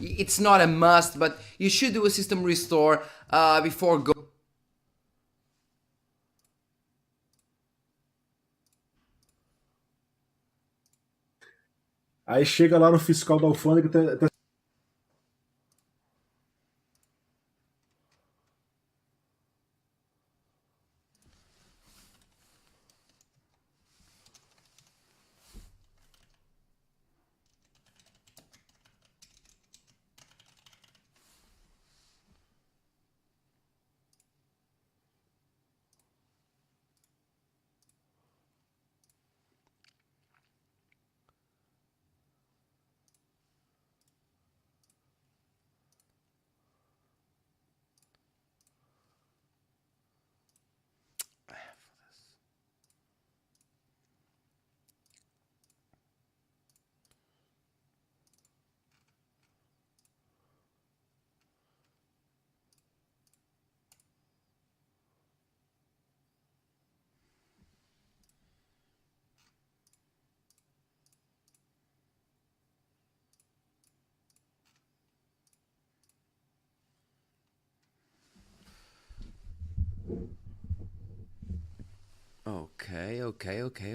It's not a must, but you should do a system restore before go. Aí chega lá no fiscal da alfândega,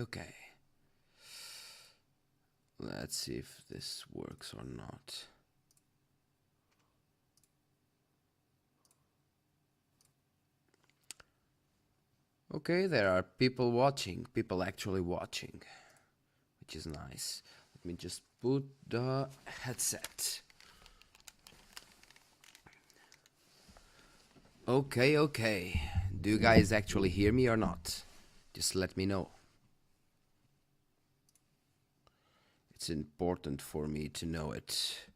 Okay. Let's see if this works or not. Okay, there are people watching, people actually watching, which is nice. Let me just put the headset. Okay. Do you guys actually hear me or not? Just let me know. It's important for me to know it.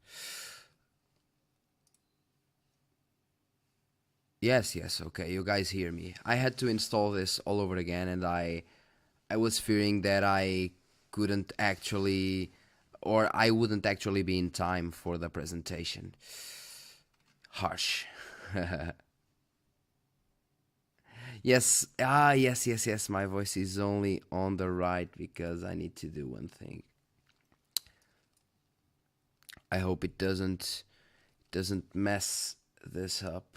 Yes, okay, you guys hear me. I had to install this all over again, and I was fearing that I couldn't actually, or I wouldn't actually be in time for the presentation. Harsh. Yes, yes, my voice is only on the right because I need to do one thing. I hope it doesn't mess this up.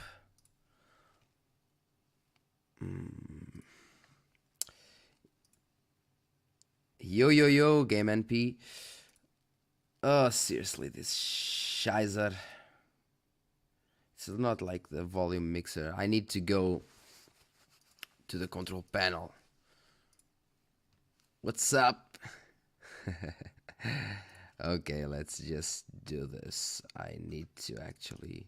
Yo, Game NP. Oh, seriously, this shizer. It's not like the volume mixer. I need to go to the control panel. What's up? Okay, let's just do this. I need to actually...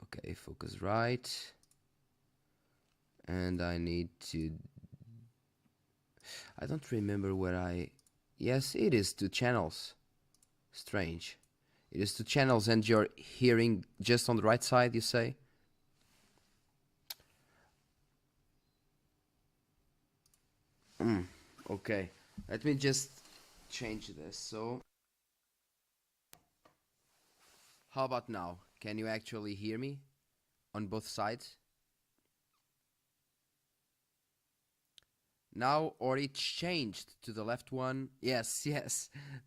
Okay, focus right. And I need to... I don't remember where I... Yes, it is 2 channels. Strange. It is 2 channels and you're hearing just on the right side, you say? Okay. Let me just change this. So, how about now? Can you actually hear me on both sides? Now, or it changed to the left one? Yes,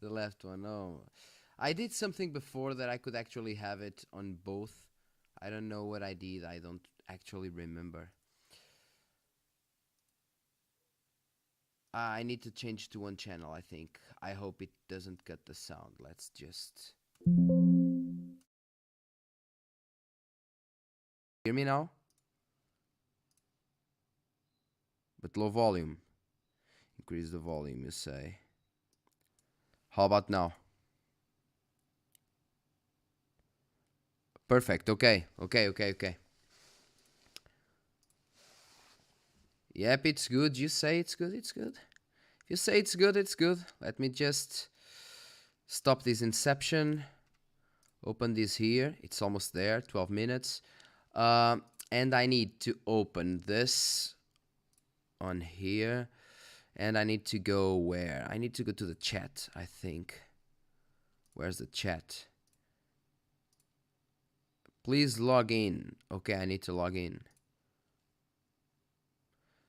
the left one. Oh, I did something before that I could actually have it on both. I don't know what I did. I don't actually remember. I need to change to one channel, I think. I hope it doesn't cut the sound. Let's just... Hear me now? But low volume. Increase the volume, you say. How about now? Perfect. Okay. Yep, it's good. You say it's good, it's good. If you say it's good, it's good. Let me just stop this inception. Open this here. It's almost there. 12 minutes. And I need to open this on here. And I need to go where? I need to go to the chat, I think. Where's the chat? Please log in. Okay, I need to log in.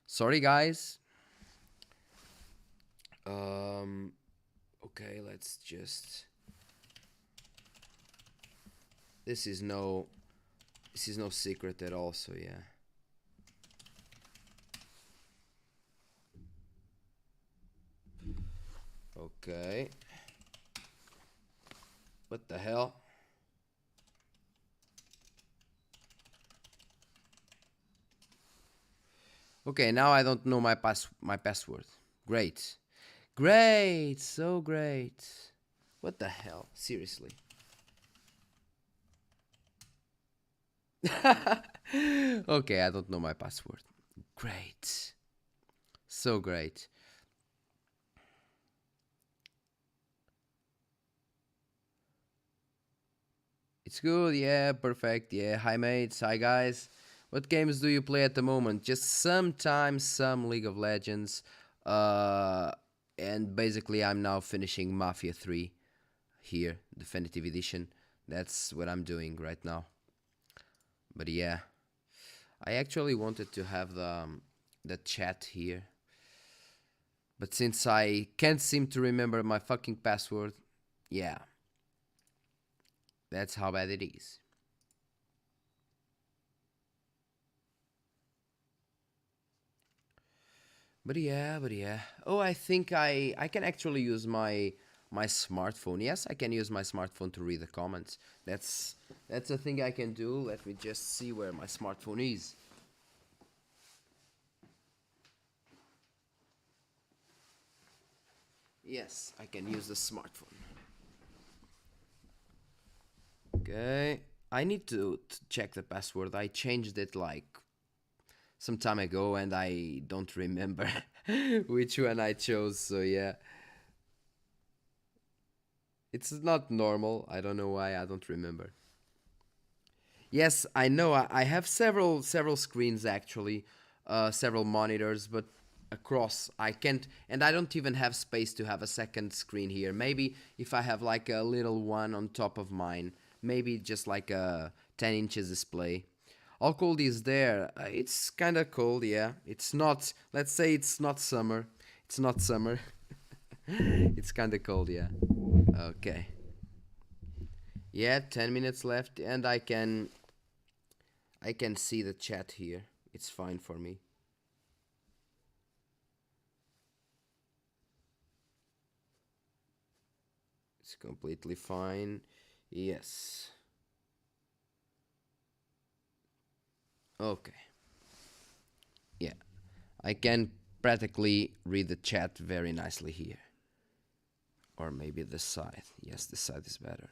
Sorry, guys. Okay, let's just... This is no secret at all, so yeah. Okay. What the hell? Okay, now I don't know my password. Great. Great, so great. What the hell? Seriously. Okay, I don't know my password. Great. So great. It's good, yeah, perfect, yeah. Hi mates, hi guys. What games do you play at the moment? Just sometimes some League of Legends. And basically I'm now finishing Mafia 3 here, Definitive Edition. That's what I'm doing right now. But yeah, I actually wanted to have the chat here. But since I can't seem to remember my fucking password, yeah. That's how bad it is. But yeah. Oh, I think I can actually use my smartphone. Yes, I can use my smartphone to read the comments. That's a thing I can do. Let me just see where my smartphone is. Yes, I can use the smartphone. Okay. I need to check the password. I changed it like some time ago and I don't remember which one I chose, so yeah. It's not normal. I don't know why. I don't remember. Yes, I know. I have several screens actually, several monitors, but across I can't, and I don't even have space to have a second screen here. Maybe if I have like a little one on top of mine, maybe just like a 10 inches display. How cold is there? It's kind of cold, yeah. It's not. Let's say it's not summer. It's not summer. It's kind of cold, yeah. Okay. Yeah, 10 minutes left, and I can see the chat here. It's fine for me. It's completely fine. Yes. Okay. Yeah. I can practically read the chat very nicely here. Or maybe this side. Yes, this side is better.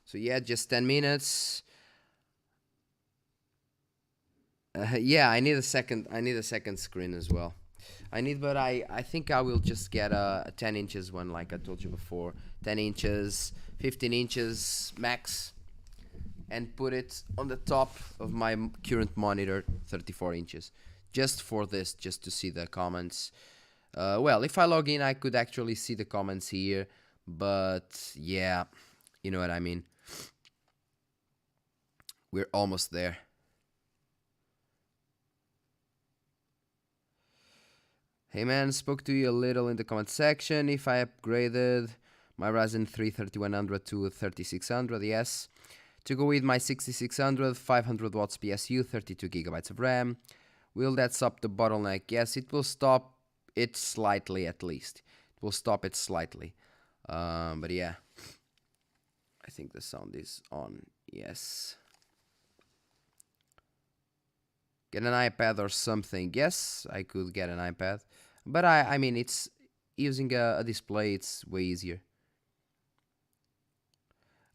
So yeah, just 10 minutes. Yeah, I need a second screen as well. But I think I will just get a 10 inches one, like I told you before. 10 inches, 15 inches max, and put it on the top of my current monitor, 34 inches. Just for this, just to see the comments. Well, if I log in, I could actually see the comments here, but yeah, you know what I mean. We're almost there. Hey man, spoke to you a little in the comment section. If I upgraded my Ryzen 3 3100 to 3600, yes. To go with my 6600, 500 watts PSU, 32 gigabytes of RAM. Will that stop the bottleneck? Yes, it will stop it slightly at least. It will stop it slightly. But yeah. I think the sound is on. Yes. Get an iPad or something. Yes, I could get an iPad. But I mean, it's using a display, it's way easier.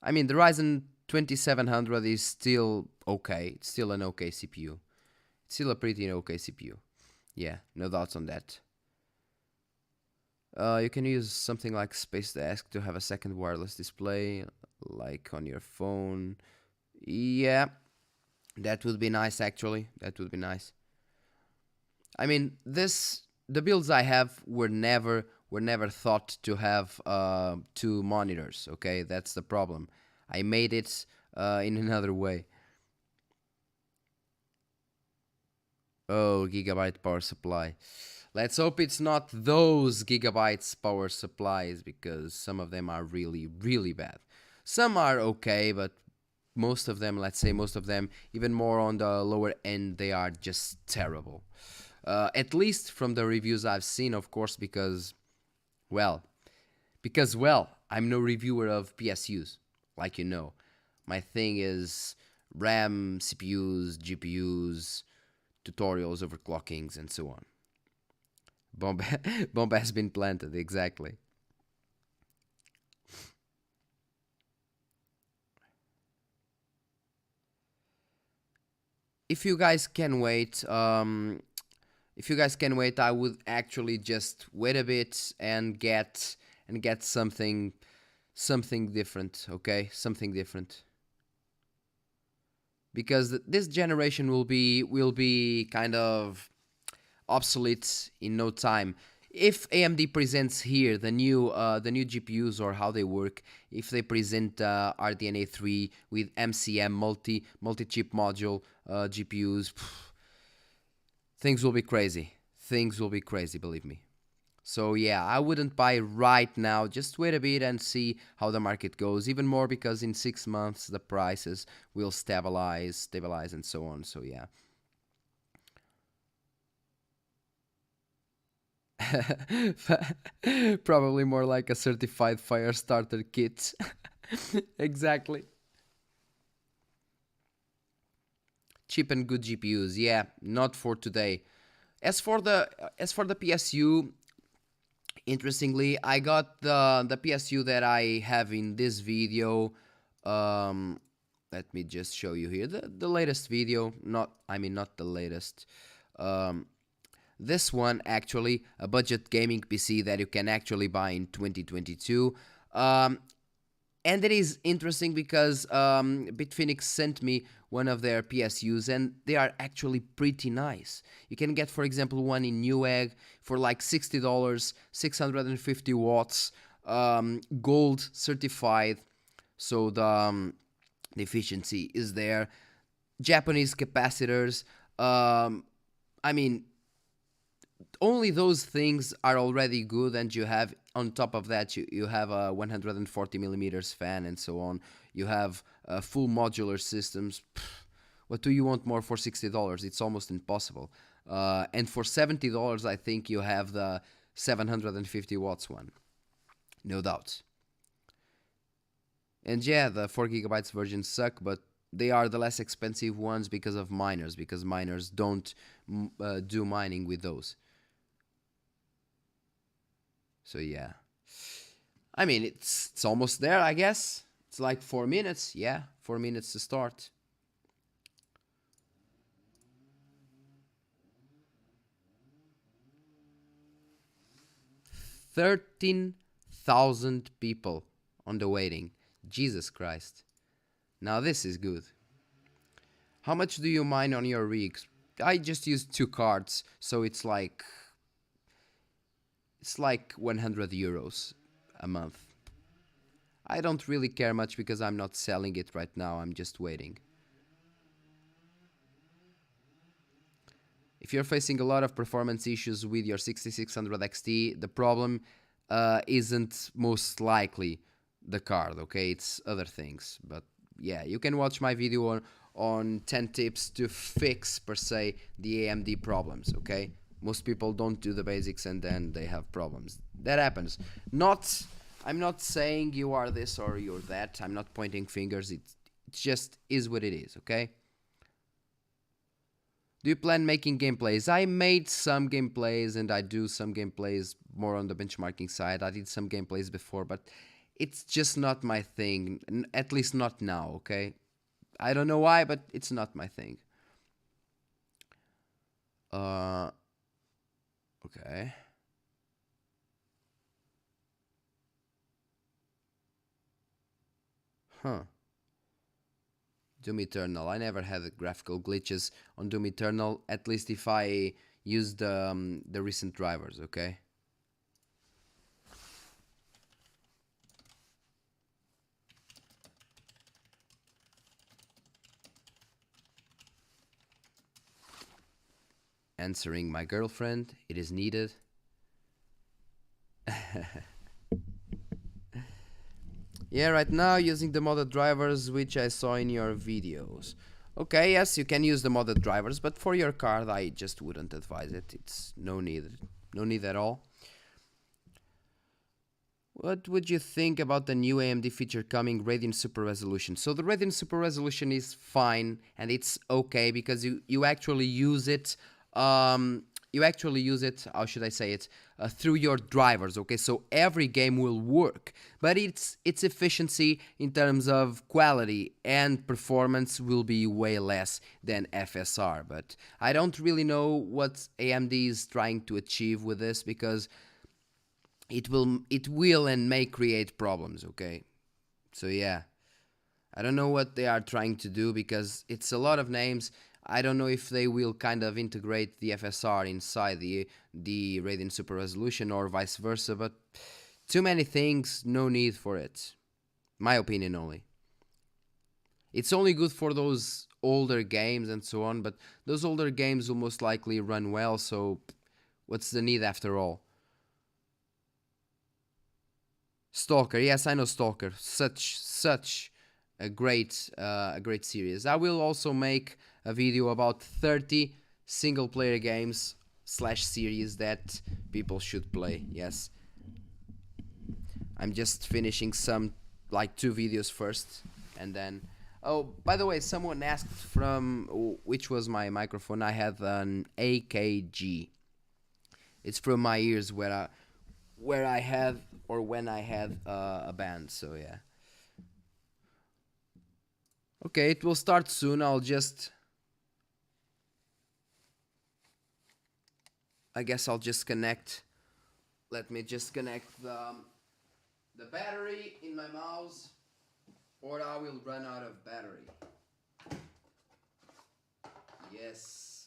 I mean, the Ryzen 2700 is still okay. It's still an okay CPU. It's still a pretty okay CPU. Yeah, no doubts on that. You can use something like Space Desk to have a second wireless display, like on your phone. Yeah, that would be nice actually. That would be nice. I mean, the builds I have were never thought to have two monitors. Okay, that's the problem. I made it in another way. Oh, gigabyte power supply. Let's hope it's not those gigabytes power supplies, because some of them are really bad. Some are okay, but most of them, let's say most of them, even more on the lower end, they are just terrible. At least from the reviews I've seen, of course, because I'm no reviewer of PSUs, like you know. My thing is RAM, CPUs, GPUs, tutorials, overclockings, and so on. Bomb has been planted, exactly. If you guys can wait, I would actually just wait a bit and get something different, okay? Something different. Because this generation will be kind of obsolete in no time. If AMD presents here the new GPUs or how they work, if they present RDNA 3 with MCM multi-chip module GPUs, things will be crazy. Things will be crazy, believe me. So yeah, I wouldn't buy right now. Just wait a bit and see how the market goes. Even more because in 6 months the prices will stabilize and so on. So yeah. Probably more like a certified fire starter kit. Exactly. Cheap and good GPUs, yeah, not for today. As for the PSU, interestingly, I got the PSU that I have in this video. Let me just show you here the latest video. Not the latest. This one actually a budget gaming PC that you can actually buy in 2022. And it is interesting because Bitfinex sent me one of their PSUs and they are actually pretty nice. You can get, for example, one in Newegg for like $60, 650 watts, gold certified, so the efficiency is there. Japanese capacitors. I mean, only those things are already good, and you have on top of that you have a 140 millimeters fan and so on. You have full modular systems. What do you want more for $60? It's almost impossible. And for $70, I think you have the 750 watts one, no doubt. And yeah, the 4 gigabytes versions suck, but they are the less expensive ones because of miners, because miners don't do mining with those. So yeah, I mean, it's almost there, I guess. It's like 4 minutes. Yeah, 4 minutes to start. $13,000 people on the waiting. Jesus Christ. Now this is good. How much do you mine on your rigs? I just use 2 cards, so it's like 100 euros a month. I don't really care much because I'm not selling it right now, I'm just waiting. If you're facing a lot of performance issues with your 6600 XT, the problem isn't most likely the card, okay? It's other things. But yeah, you can watch my video on 10 tips to fix, per se, the AMD problems, okay? Most people don't do the basics and then they have problems. That happens. I'm not saying you are this or you're that. I'm not pointing fingers. It just is what it is, okay? Do you plan making gameplays? I made some gameplays and I do some gameplays more on the benchmarking side. I did some gameplays before, but it's just not my thing. At least not now, okay? I don't know why, but it's not my thing. Okay. Huh. Doom Eternal. I never had graphical glitches on Doom Eternal, at least if I use the recent drivers, okay? Answering my girlfriend, it is needed. Yeah, right now using the modded drivers which I saw in your videos. Okay, yes, you can use the modded drivers, but for your card I just wouldn't advise it. It's no need at all. What would you think about the new AMD feature coming, Radeon Super Resolution? So the Radeon Super Resolution is fine and it's okay because you actually use it. How should I say it? Through your drivers, okay? So every game will work, but its efficiency in terms of quality and performance will be way less than FSR. But I don't really know what AMD is trying to achieve with this because it will and may create problems, okay? So yeah, I don't know what they are trying to do because it's a lot of names. I don't know if they will kind of integrate the FSR inside the Radeon Super Resolution or vice versa, but too many things, no need for it. My opinion only. It's only good for those older games and so on, but those older games will most likely run well, so what's the need after all? Stalker, yes, I know Stalker. Such a great series. I will also make a video about 30 single player games / series that people should play. Yes, I'm just finishing some, like 2 videos first, and then oh, by the way, someone asked from which was my microphone. I had an AKG. It's from my ears when I had a band, so yeah. Okay, it will start soon. I guess I'll just connect. Let me just connect the battery in my mouse, or I will run out of battery. Yes.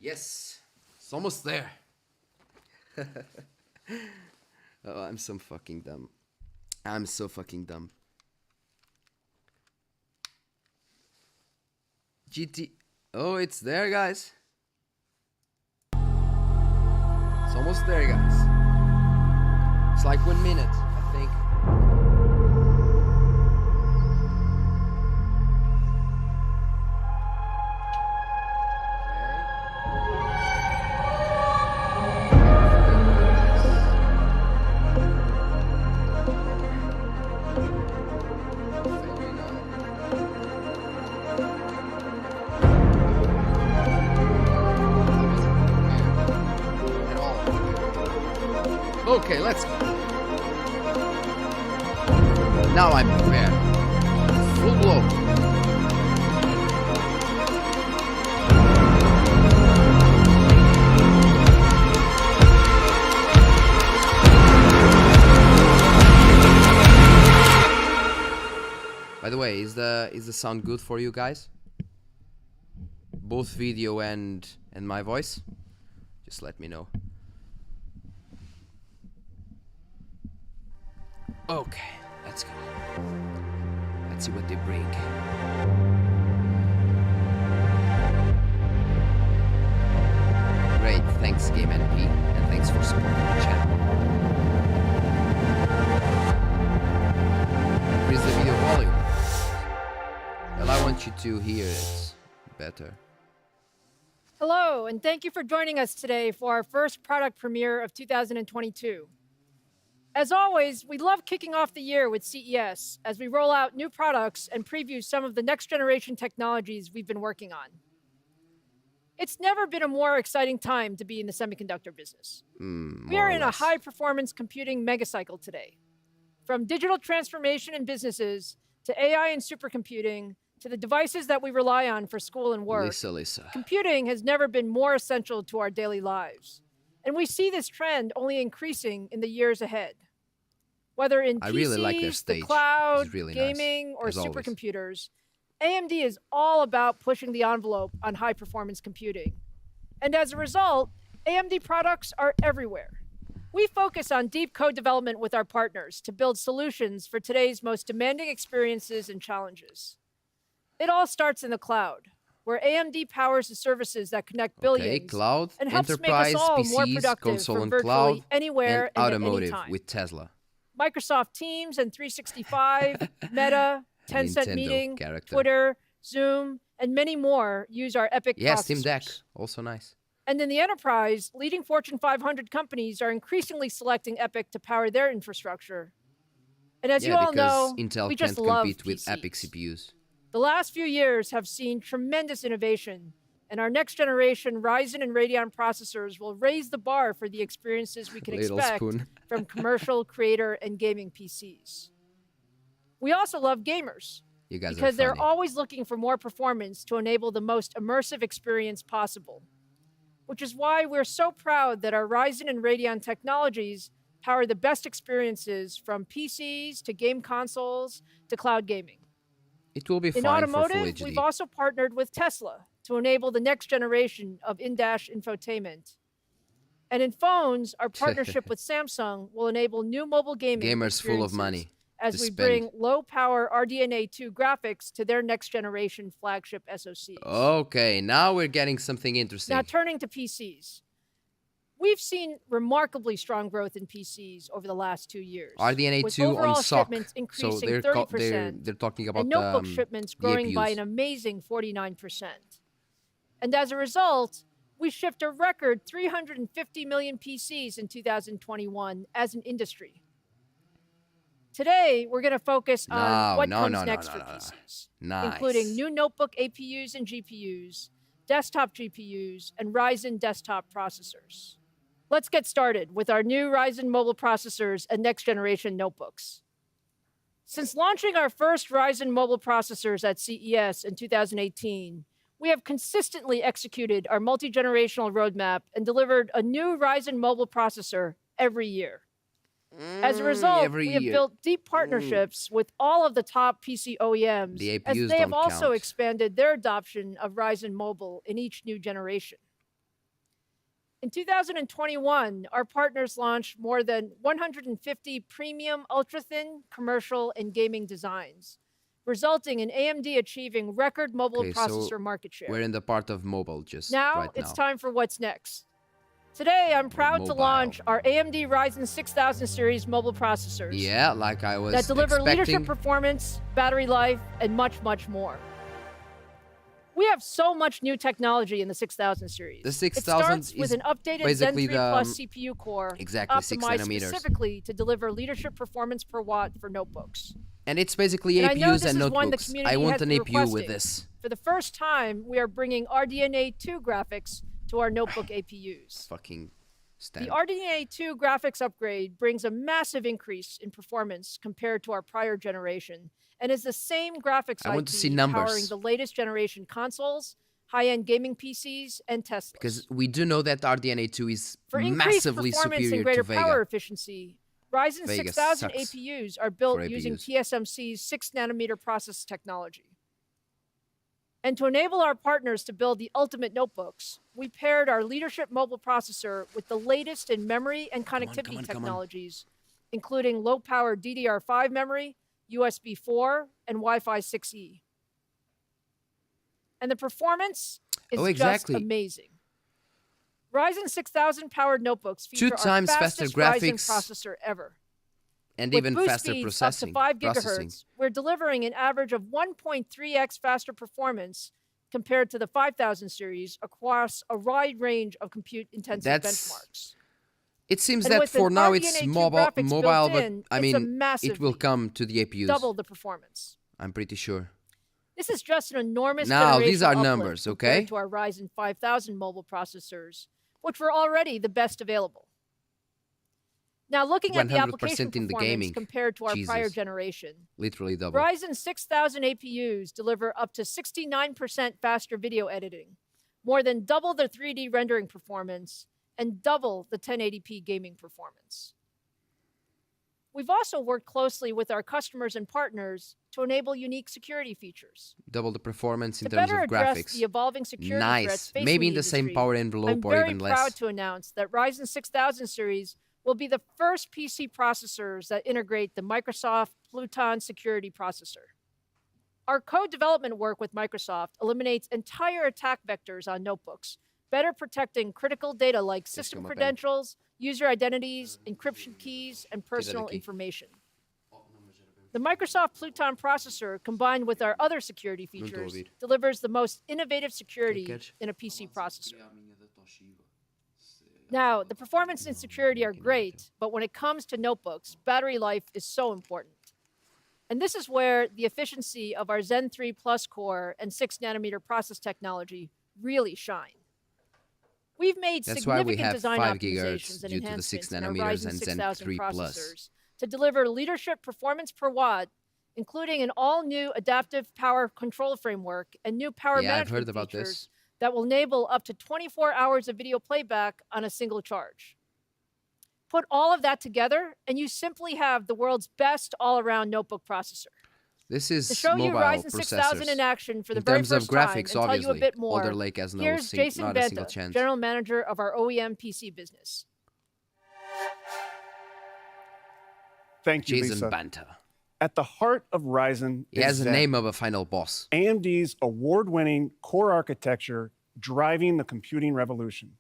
Yes. It's almost there. Oh, I'm so fucking dumb. I'm so fucking dumb. Oh, it's there, guys. It's almost there, guys. It's like 1 minute, I think. Okay, let's go. Now I'm prepared. Full blow. By the way, is the sound good for you guys? Both video and my voice? Just let me know. Okay, let's go. Let's see what they bring. Great, thanks Game NP, and thanks for supporting the channel. Increase the video volume. Well, I want you to hear it better. Hello, and thank you for joining us today for our first product premiere of 2022. As always, we love kicking off the year with CES as we roll out new products and preview some of the next generation technologies we've been working on. It's never been a more exciting time to be in the semiconductor business. We are in a high-performance computing megacycle today. From digital transformation in businesses to AI and supercomputing to the devices that we rely on for school and work, computing has never been more essential to our daily lives. And we see this trend only increasing in the years ahead. Whether in PCs, the cloud, gaming, or supercomputers, AMD is all about pushing the envelope on high-performance computing. And as a result, AMD products are everywhere. We focus on deep code development with our partners to build solutions for today's most demanding experiences and challenges. It all starts in the cloud, where AMD powers the services that connect billions cloud, and helps enterprise, make us all PCs, more productive console from and virtually cloud, anywhere and and automotive at any time. with Tesla. Microsoft Teams and 365, Meta, Tencent Nintendo Meeting, character. Twitter, Zoom, and many more use our EPYC Yeah, processors. Steam Deck, also nice. And in the enterprise, leading Fortune 500 companies are increasingly selecting EPYC to power their infrastructure. And as you all know, Intel we just can't love compete with PCs. EPYC CPUs. The last few years have seen tremendous innovation, and our next generation Ryzen and Radeon processors will raise the bar for the experiences we can Little expect spoon. from commercial, creator, and gaming PCs. We also love gamers You guys because are they're funny. always looking for more performance to enable the most immersive experience possible, which is why we're so proud that our Ryzen and Radeon technologies power the best experiences from PCs to game consoles to cloud gaming. It will be In fine for Full automotive, HD. we've also partnered with Tesla to enable the next generation of in-dash infotainment. And in phones, our partnership with Samsung will enable new mobile gaming Gamers full of experiences money as to we spend. bring low-power RDNA 2 graphics to their next-generation flagship SoCs. Okay, now we're getting something interesting. Now, turning to PCs. We've seen remarkably strong growth in PCs over the last 2 years. RDNA with 2 overall on SOC. shipments So increasing they're 30%, they're talking about and notebook shipments growing by APUs. an amazing 49%. And as a result, we shipped a record 350 million PCs in 2021 as an industry. Today, we're going to focus on what comes next for PCs, including new notebook APUs and GPUs, desktop GPUs, and Ryzen desktop processors. Let's get started with our new Ryzen mobile processors and next-generation notebooks. Since launching our first Ryzen mobile processors at CES in 2018, we have consistently executed our multi-generational roadmap and delivered a new Ryzen mobile processor every year. As a result, we have built deep partnerships with all of the top PC OEMs, The as APUs they have don't also count. expanded their adoption of Ryzen mobile in each new generation. In 2021, our partners launched more than 150 premium ultra-thin commercial and gaming designs, resulting in AMD achieving record mobile processor market share. We're in the part of mobile just Now, right it's now. time for what's next. Today, I'm proud to launch our AMD Ryzen 6000 series mobile processors. Yeah, like I was that deliver expecting. leadership performance, battery life, and much, much more. We have so much new technology in the 6000 series. The 6000 it starts with is an updated Zen basically 3 the, Plus CPU core, exactly, 6 optimized nanometers. specifically to deliver leadership performance per watt for notebooks. And it's basically And I know APUs this and is one the notebooks. community I want has an been APU with requesting. this. For the first time, we are bringing RDNA 2 graphics to our notebook APUs. Fucking stand. The RDNA 2 graphics upgrade brings a massive increase in performance compared to our prior generation, and is the same graphics I want to see IP numbers. powering the latest generation consoles, high-end gaming PCs, and Teslas. Because we do know that RDNA 2 is For increased massively performance superior and greater to Vega. power efficiency, Ryzen Vega 6000 sucks APUs are built for using APUs. TSMC's 6-nanometer process technology. And to enable our partners to build the ultimate notebooks, we paired our leadership mobile processor with the latest in memory and connectivity technologies, including low-power DDR5 memory, USB 4, and Wi-Fi 6E. And the performance is just amazing. Ryzen 6000 powered notebooks feature 2 times our faster fastest Ryzen graphics processor ever. and With even boost faster speeds processing. up to 5 gigahertz, we're delivering an average of 1.3x faster performance compared to the 5000 series across a wide range of compute-intensive benchmarks. It seems And that with for an now RDNA it's 2 mobile, graphics built but in, I it's a mean, massive it will leap. come to the APUs. Double the performance. I'm pretty sure. This is just an enormous Now, these are generational numbers, uplift okay? compared to our Ryzen 5000 mobile processors, which were already the best available. Now, looking at the 100% application in the performance gaming. compared to our prior Jesus. generation, Literally double. Ryzen 6000 APUs deliver up to 69% faster video editing, more than double the 3D rendering performance, and double the 1080p gaming performance. We've also worked closely with our customers and partners to enable unique security features. Double the performance in To terms better of address graphics. the evolving security threats Nice. facing Maybe in the the same industry, power envelope I'm or very even proud less. to announce that Ryzen 6000 series will be the first PC processors that integrate the Microsoft Pluton security processor. Our code development work with Microsoft eliminates entire attack vectors on notebooks, better protecting critical data like system credentials, user identities, encryption keys, and personal key. information. The Microsoft Pluton processor, combined with our other security features, delivers the most innovative security in a PC processor. Now, the performance and security are great, but when it comes to notebooks, battery life is so important. And this is where the efficiency of our Zen 3 Plus core and 6nm process technology really shine. We've made significant design optimizations and enhancements in our Ryzen 6000 processors to deliver leadership performance per watt, including an all-new adaptive power control framework and new power management features that will enable up to 24 hours of video playback on a single charge. Put all of that together, and you simply have the world's best all-around notebook processor. This is to show you mobile Ryzen 6000 in action for the very first terms of graphics, time and tell you a bit more, Alder Lake has here's Jason not a single Banta, chance. General Manager of our OEM PC business. Thank you, Jason Lisa. Banta. At the heart of Ryzen He has the name of a final boss. AMD's award-winning core architecture driving the computing revolution.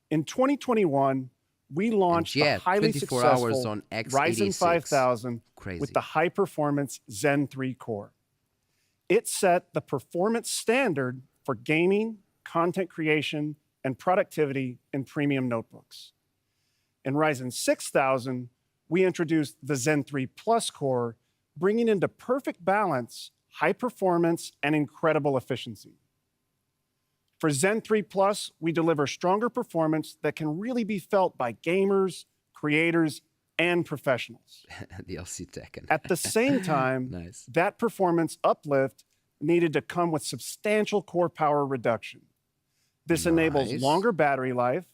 In 2021, we launched the highly successful on Ryzen 5000 with the high-performance Zen 3 core. It set the performance standard for gaming, content creation, and productivity in premium notebooks. In Ryzen 6000, we introduced the Zen 3 Plus core, bringing into perfect balance high performance and incredible efficiency. For Zen 3 Plus, we deliver stronger performance that can really be felt by gamers, creators, and professionals. BLCK. At the same time, that performance uplift needed to come with substantial core power reduction. This enables longer battery life,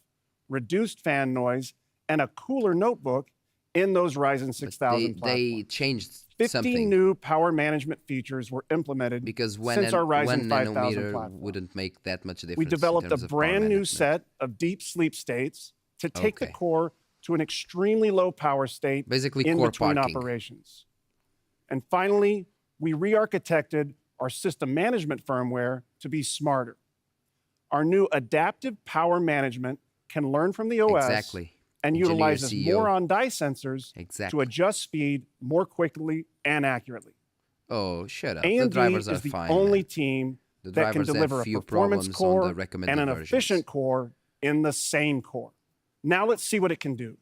reduced fan noise, and a cooler notebook in those Ryzen 6000 platforms. They changed 50 new power management features were implemented because since our Ryzen 5000 platform. Wouldn't make that much difference. We developed a brand new set of deep sleep states to take the core to an extremely low power state in between operations. And finally, we re-architected our system management firmware to be smarter. Our new adaptive power management can learn from the OS and utilizes more on-die sensors to adjust speed more quickly and accurately. Oh, shut up. AMD the drivers are is the fine, only team that can deliver a performance core and an efficient core in the same core. Now let's see what it can do.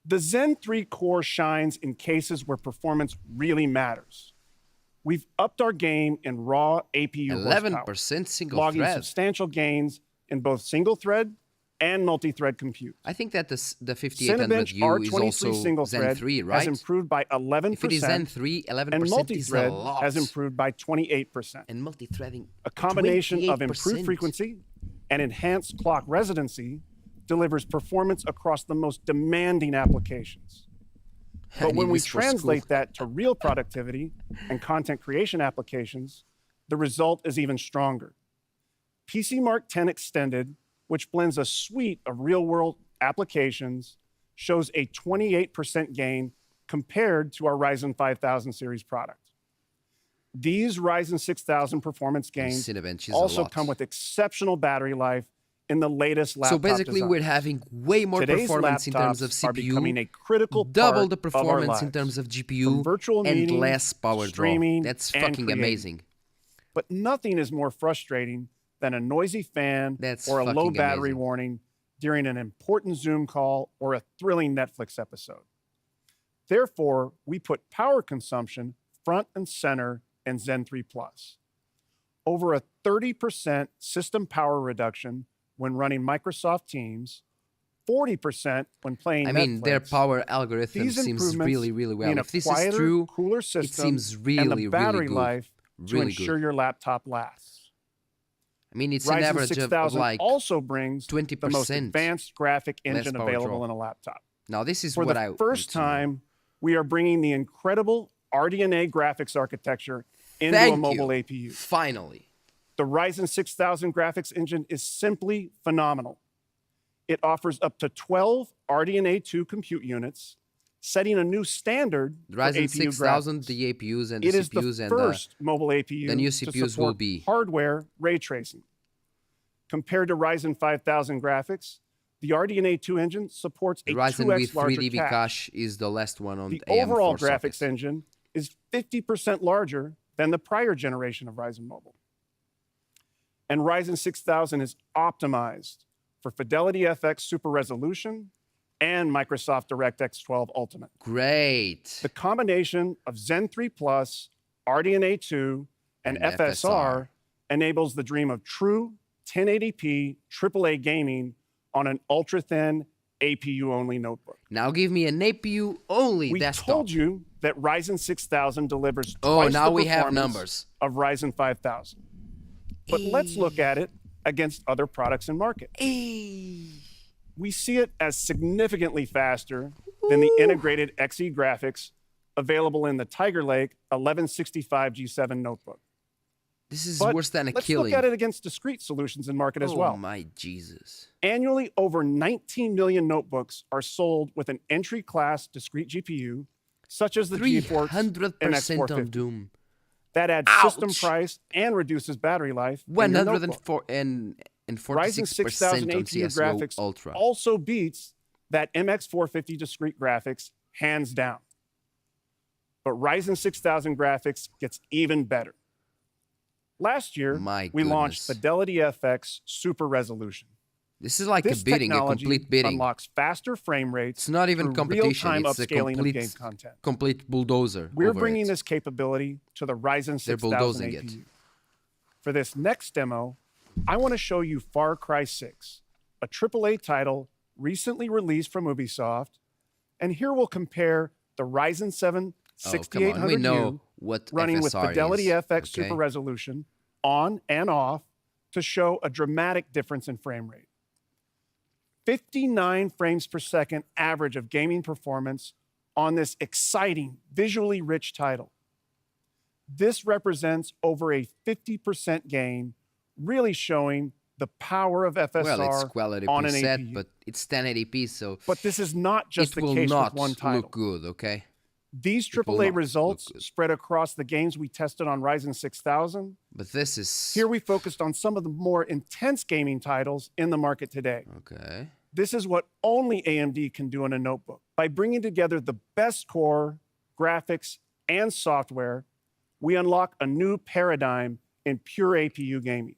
The Zen 3 core shines in cases where performance really matters. We've upped our game in raw APU 11% single logging thread. Substantial gains in both single-thread and multi-thread compute. I think that the 5800U is also single Zen 3, right? has improved by 11%. If it is Zen 3, 11% and is a multi-thread lot. has improved by 28%. And multi-threading, a combination 28%. of improved frequency and enhanced clock residency delivers performance across the most demanding applications. But when we translate that to real productivity and content creation applications, the result is even stronger. PC Mark 10 Extended, which blends a suite of real-world applications, shows a 28% gain compared to our Ryzen 5000 series product. These Ryzen 6000 performance gains also come with exceptional battery life in the latest laptop So basically, designs. we're having way more performance in terms of are becoming CPU, a critical double part the performance in of our terms lives, of from GPU, virtual and meetings, less power draw. streaming, That's and fucking creating. amazing. But nothing is more frustrating than a noisy fan or a low battery warning during an important Zoom call or a thrilling Netflix episode. Therefore, we put power consumption front and center in Zen 3 Plus. Over a 30% system power reduction when running Microsoft Teams, 40% when playing Netflix. I mean, their power algorithm seems really, really well. If this is true, cooler it system seems really, and the battery really good. life to Really ensure good. your laptop lasts. I mean, it's Ryzen an average 6000 of like also brings 20% the most advanced graphic engine power available draw. in a laptop. Now, this is For what the first time, we are bringing the incredible RDNA graphics architecture into a mobile APU. Finally. The Ryzen 6000 graphics engine is simply phenomenal. It offers up to 12 RDNA 2 compute units, setting a new standard The for Ryzen APU 6000, graphics. the APUs and the It is CPUs the and first mobile APU the new to CPUs support will be hardware ray tracing. Compared to Ryzen 5000 graphics, The RDNA 2 engine supports a The Ryzen 2x with larger 3 dB cache. cache is the last one on The AM4 overall graphics sockets. engine is 50% larger than the prior generation of Ryzen Mobile. And Ryzen 6000 is optimized for Fidelity FX Super Resolution and Microsoft DirectX 12 Ultimate. Great. The combination of Zen 3 Plus, RDNA 2, and FSR enables the dream of true 1080p AAA gaming on an ultra-thin APU-only notebook. Now give me an APU-only We desktop. told you that Ryzen 6000 delivers Oh, twice now the we have performance numbers. of Ryzen 5000. But let's look at it against other products in market. We see it as significantly faster than the integrated Xe graphics available in the Tiger Lake 1165 G7 notebook. This is But worse than a let's killing. look at it against discrete solutions in market as well. Oh my Jesus. Annually, over 19 million notebooks are sold with an entry-class discrete GPU, such as the GeForce 300% MX450. on Doom. That adds system Ouch. price and reduces battery life. in your notebook. 104 and Ryzen 6000 46% on APU CSGO graphics Ultra. also beats that MX450 discrete graphics hands down. But Ryzen 6000 graphics gets even better. Last year, My we launched goodness. Fidelity FX Super Resolution. This is like This a bidding, a technology complete bidding. unlocks faster frame rates. It's not even through competition, real-time it's a upscaling of game complete, content. complete bulldozer. We're over bringing it. this capability to the Ryzen They're 6000 bulldozing APU. it. For this next demo, I want to show you Far Cry 6, a AAA title recently released from Ubisoft. And here we'll compare the Ryzen 7 Oh, come on. We 6800U know what running with FSR Fidelity is, FX okay? Super Resolution on and off to show a dramatic difference in frame rate. 59 frames per second average of gaming performance on this exciting, visually rich title. This represents over a 50% gain, really showing the power of FSR Well, it's quality on an preset, APU. but it's 1080p, so But this is not just it the will case not with one title. look good, okay? These It will AAA not results look good. spread across the games we tested on Ryzen 6000. But this is... Here we focused on some of the more intense gaming titles in the market today. Okay. This is what only AMD can do in a notebook. By bringing together the best core, graphics, and software, we unlock a new paradigm in pure APU gaming.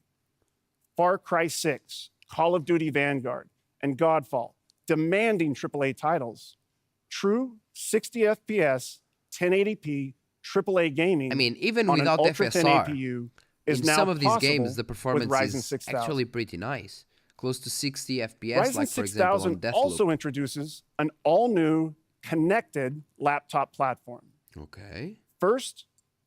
Far Cry 6, Call of Duty Vanguard, and Godfall, demanding AAA titles. True 60 FPS, 1080p, AAA gaming I mean, even on without an ultra-thin FSR, APU is in now some of these possible games, the with performance Ryzen is 6000. actually pretty nice. Close to 60 FPS, Ryzen like, for example, on 6000 Deathloop. also introduces an all-new connected laptop platform. Okay. First,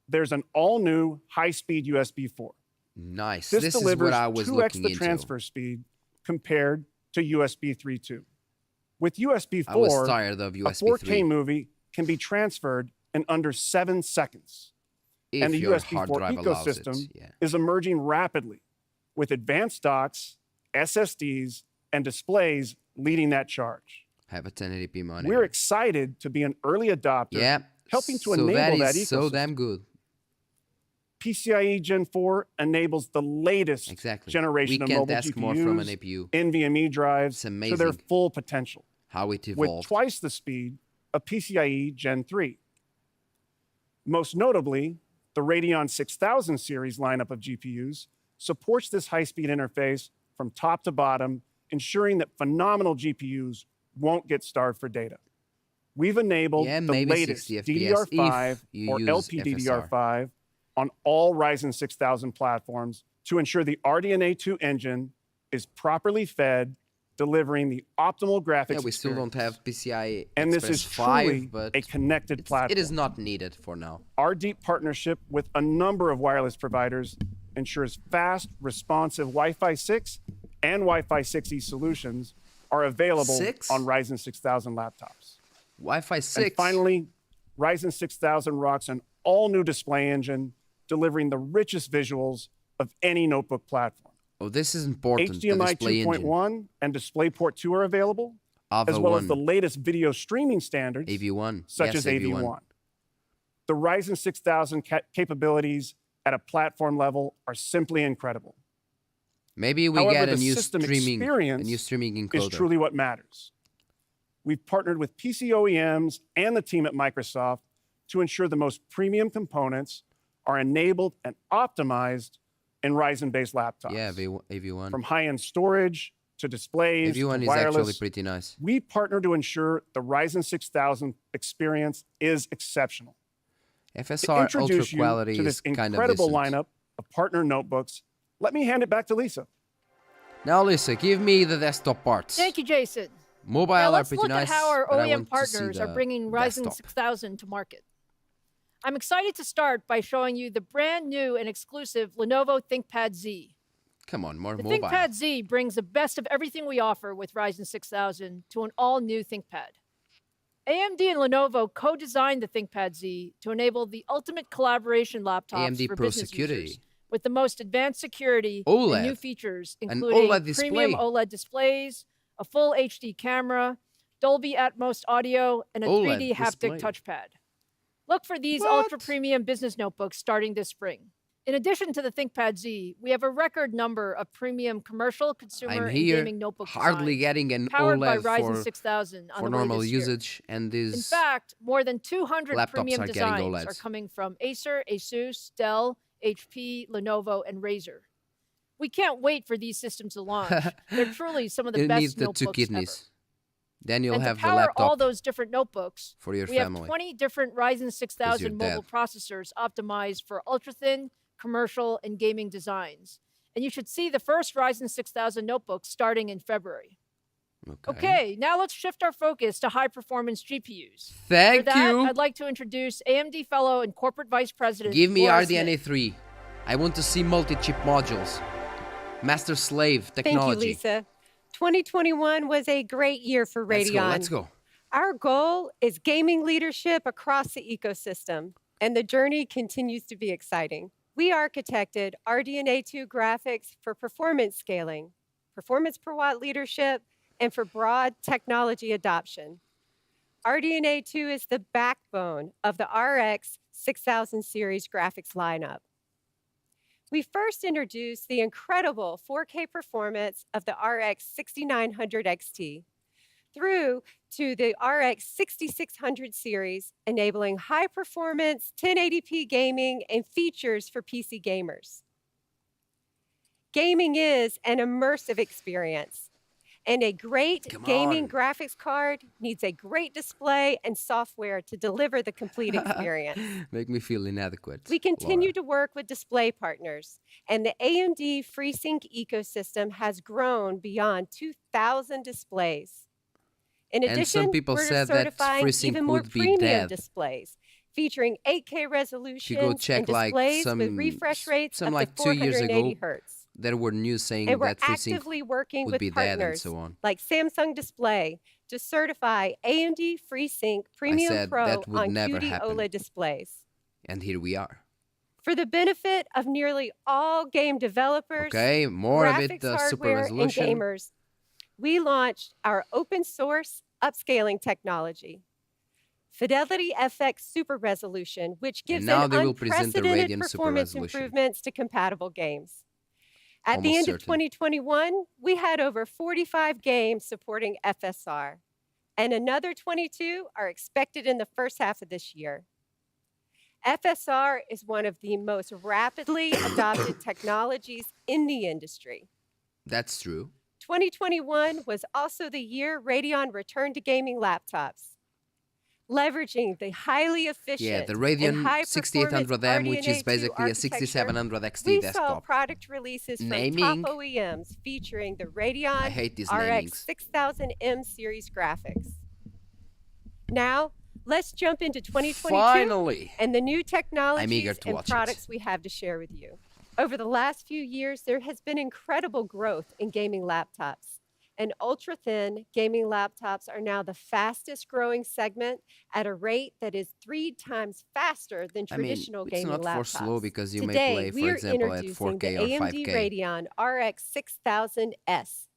there's an all-new high-speed USB 4. Nice. This This is delivers what I was 2x looking the into. transfer speed compared to USB 3.2. With USB 4, I was tired of a USB 4K 3. movie can be transferred in under 7 seconds. If And the your USB hard 4 drive allows it, ecosystem yeah. is emerging rapidly, with advanced docks, SSDs, and displays leading that charge. Have a 1080p monitor. We're excited to be an early adopter, yeah. helping to so enable that is ecosystem. so damn good. PCIe Gen 4 enables the latest Exactly. generation We of can't mobile ask GPUs, more from an APU. NVMe drives It's to amazing their full potential, how it with evolved. twice the speed of PCIe Gen 3. Most notably, the Radeon 6000 series lineup of GPUs supports this high-speed interface from top to bottom, ensuring that phenomenal GPUs won't get starved for data. We've enabled Yeah, the maybe latest 60 FPS DDR5 if you or use LPDDR5 on all Ryzen 6000 platforms to ensure the RDNA 2 engine is properly fed, delivering the optimal graphics Yeah, we still experience. don't have PCI And this Express is 5, truly but a connected it platform. is not needed for now. Our deep partnership with a number of wireless providers ensures fast, responsive Wi-Fi 6 and Wi-Fi 6E solutions are available 6? on Ryzen 6000 laptops. Wi-Fi 6. And finally, Ryzen 6000 rocks an all-new display engine, delivering the richest visuals of any notebook platform. Oh, this is important. the HDMI display engine. 2.1 and DisplayPort 2 are available, AVA as well 1, as the latest video streaming standards, AV1, such yes, as AV1. The Ryzen 6000 capabilities at a platform level are simply incredible. Maybe we However, get a the new system streaming experience encoder. is truly what matters. We've partnered with PC OEMs and the team at Microsoft to ensure the most premium components are enabled and optimized in Ryzen-based laptops. Yeah, AV1. From high-end storage to displays AV1 to is wireless, actually pretty nice. we partner to ensure the Ryzen 6000 experience is exceptional. To FSR Ultra introduce you Quality to this is kind of incredible decent. lineup of partner notebooks, let me hand it back to Lisa. Now, Lisa, give me the desktop parts. Thank you, Jason. Mobile Now are let's pretty look nice, at how our but I OEM want to see partners are the bringing Ryzen desktop. 6000 to market. I'm excited to start by showing you the brand new and exclusive Lenovo ThinkPad Z. Come on, more The mobile. ThinkPad Z brings the best of everything we offer with Ryzen 6000 to an all-new ThinkPad. AMD and Lenovo co-designed the ThinkPad Z to enable the ultimate collaboration laptops AMD for Pro business Security. users with the most advanced security OLED. and new features, An including OLED display. premium OLED displays, a full HD camera, Dolby Atmos audio, and a OLED 3D haptic display. touchpad. Look for these What? ultra-premium business notebooks starting this spring. In addition to the ThinkPad Z, we have a record number of premium commercial, consumer, I'm and here gaming notebook hardly designs getting an powered by OLED Ryzen for 6000 on for the way normal this year. usage, and In these fact, more than 200 laptops premium are getting designs OLEDs. are coming from Acer, Asus, Dell, HP, Lenovo, and Razer. We can't wait for these systems to launch. They're truly some of the it best needs the notebooks two kidneys. ever. Then you'll And have to the power laptop all those different notebooks, for your we family. have 20 different Ryzen 6000 mobile dead. processors optimized for ultra-thin, commercial, and gaming designs. And you should see the first Ryzen 6000 notebooks starting in February. Okay, now let's shift our focus to high-performance GPUs. Thank For that, you. I'd like to introduce AMD Fellow and Corporate Vice President, Give me Laura RDNA Smith. 3. I want to see multi-chip modules. Master slave technology. Thank you, Lisa. 2021 was a great year for Radeon. Let's go. Our goal is gaming leadership across the ecosystem, and the journey continues to be exciting. We architected RDNA 2 graphics for performance scaling, performance per watt leadership, and for broad technology adoption. RDNA 2 is the backbone of the RX 6000 series graphics lineup. We first introduced the incredible 4K performance of the RX 6900 XT through to the RX 6600 series, enabling high performance 1080p gaming and features for PC gamers. Gaming is an immersive experience, and a great gaming graphics card needs a great display and software to deliver the complete experience. Make me feel inadequate. We continue to work with display partners, and the AMD FreeSync ecosystem has grown beyond 2,000 displays. In And addition, some people we're said that certifying FreeSync even more would be premium dead. displays, featuring 8K resolutions and check, like, displays some- with refresh rates some, up like, to 2 years 480 ago, hertz. There were news saying And we're that FreeSync actively working would with be dead and partners so on. like Samsung Display to certify AMD FreeSync Premium said Pro that would on never QD happen. OLED displays. And here we are. For the benefit of nearly all game developers, Okay, more of graphics it, super hardware, and resolution. gamers, we launched our open source upscaling technology, Fidelity FX Super Resolution, which gives now an they will present the unprecedented Radeon Super performance Resolution. improvements to compatible games. At the Almost end certain. of 2021, we had over 45 games supporting FSR, and another 22 are expected in the first half of this year. FSR is one of the most rapidly adopted technologies in the industry. That's true. 2021 was also the year Radeon returned to gaming laptops. Leveraging the highly efficient Yeah, the and Radeon high-performance 6800M, which is RDNA 2 basically a architecture, 6700 XT we saw desktop. product releases from Naming. top OEMs featuring the I Radeon hate these RX namings. 6000M series graphics. Now, let's jump into 2022 Finally! and the new technologies eager to and watch it. products we have to share with you. Over the last few years, there has been incredible growth in gaming laptops. And ultra-thin gaming laptops are now the fastest growing segment at a rate that is 3 times faster than traditional it's gaming not laptops. for slow because you may Today, play, we for are example, at introducing 4K the or AMD 5K. Radeon RX 6000S.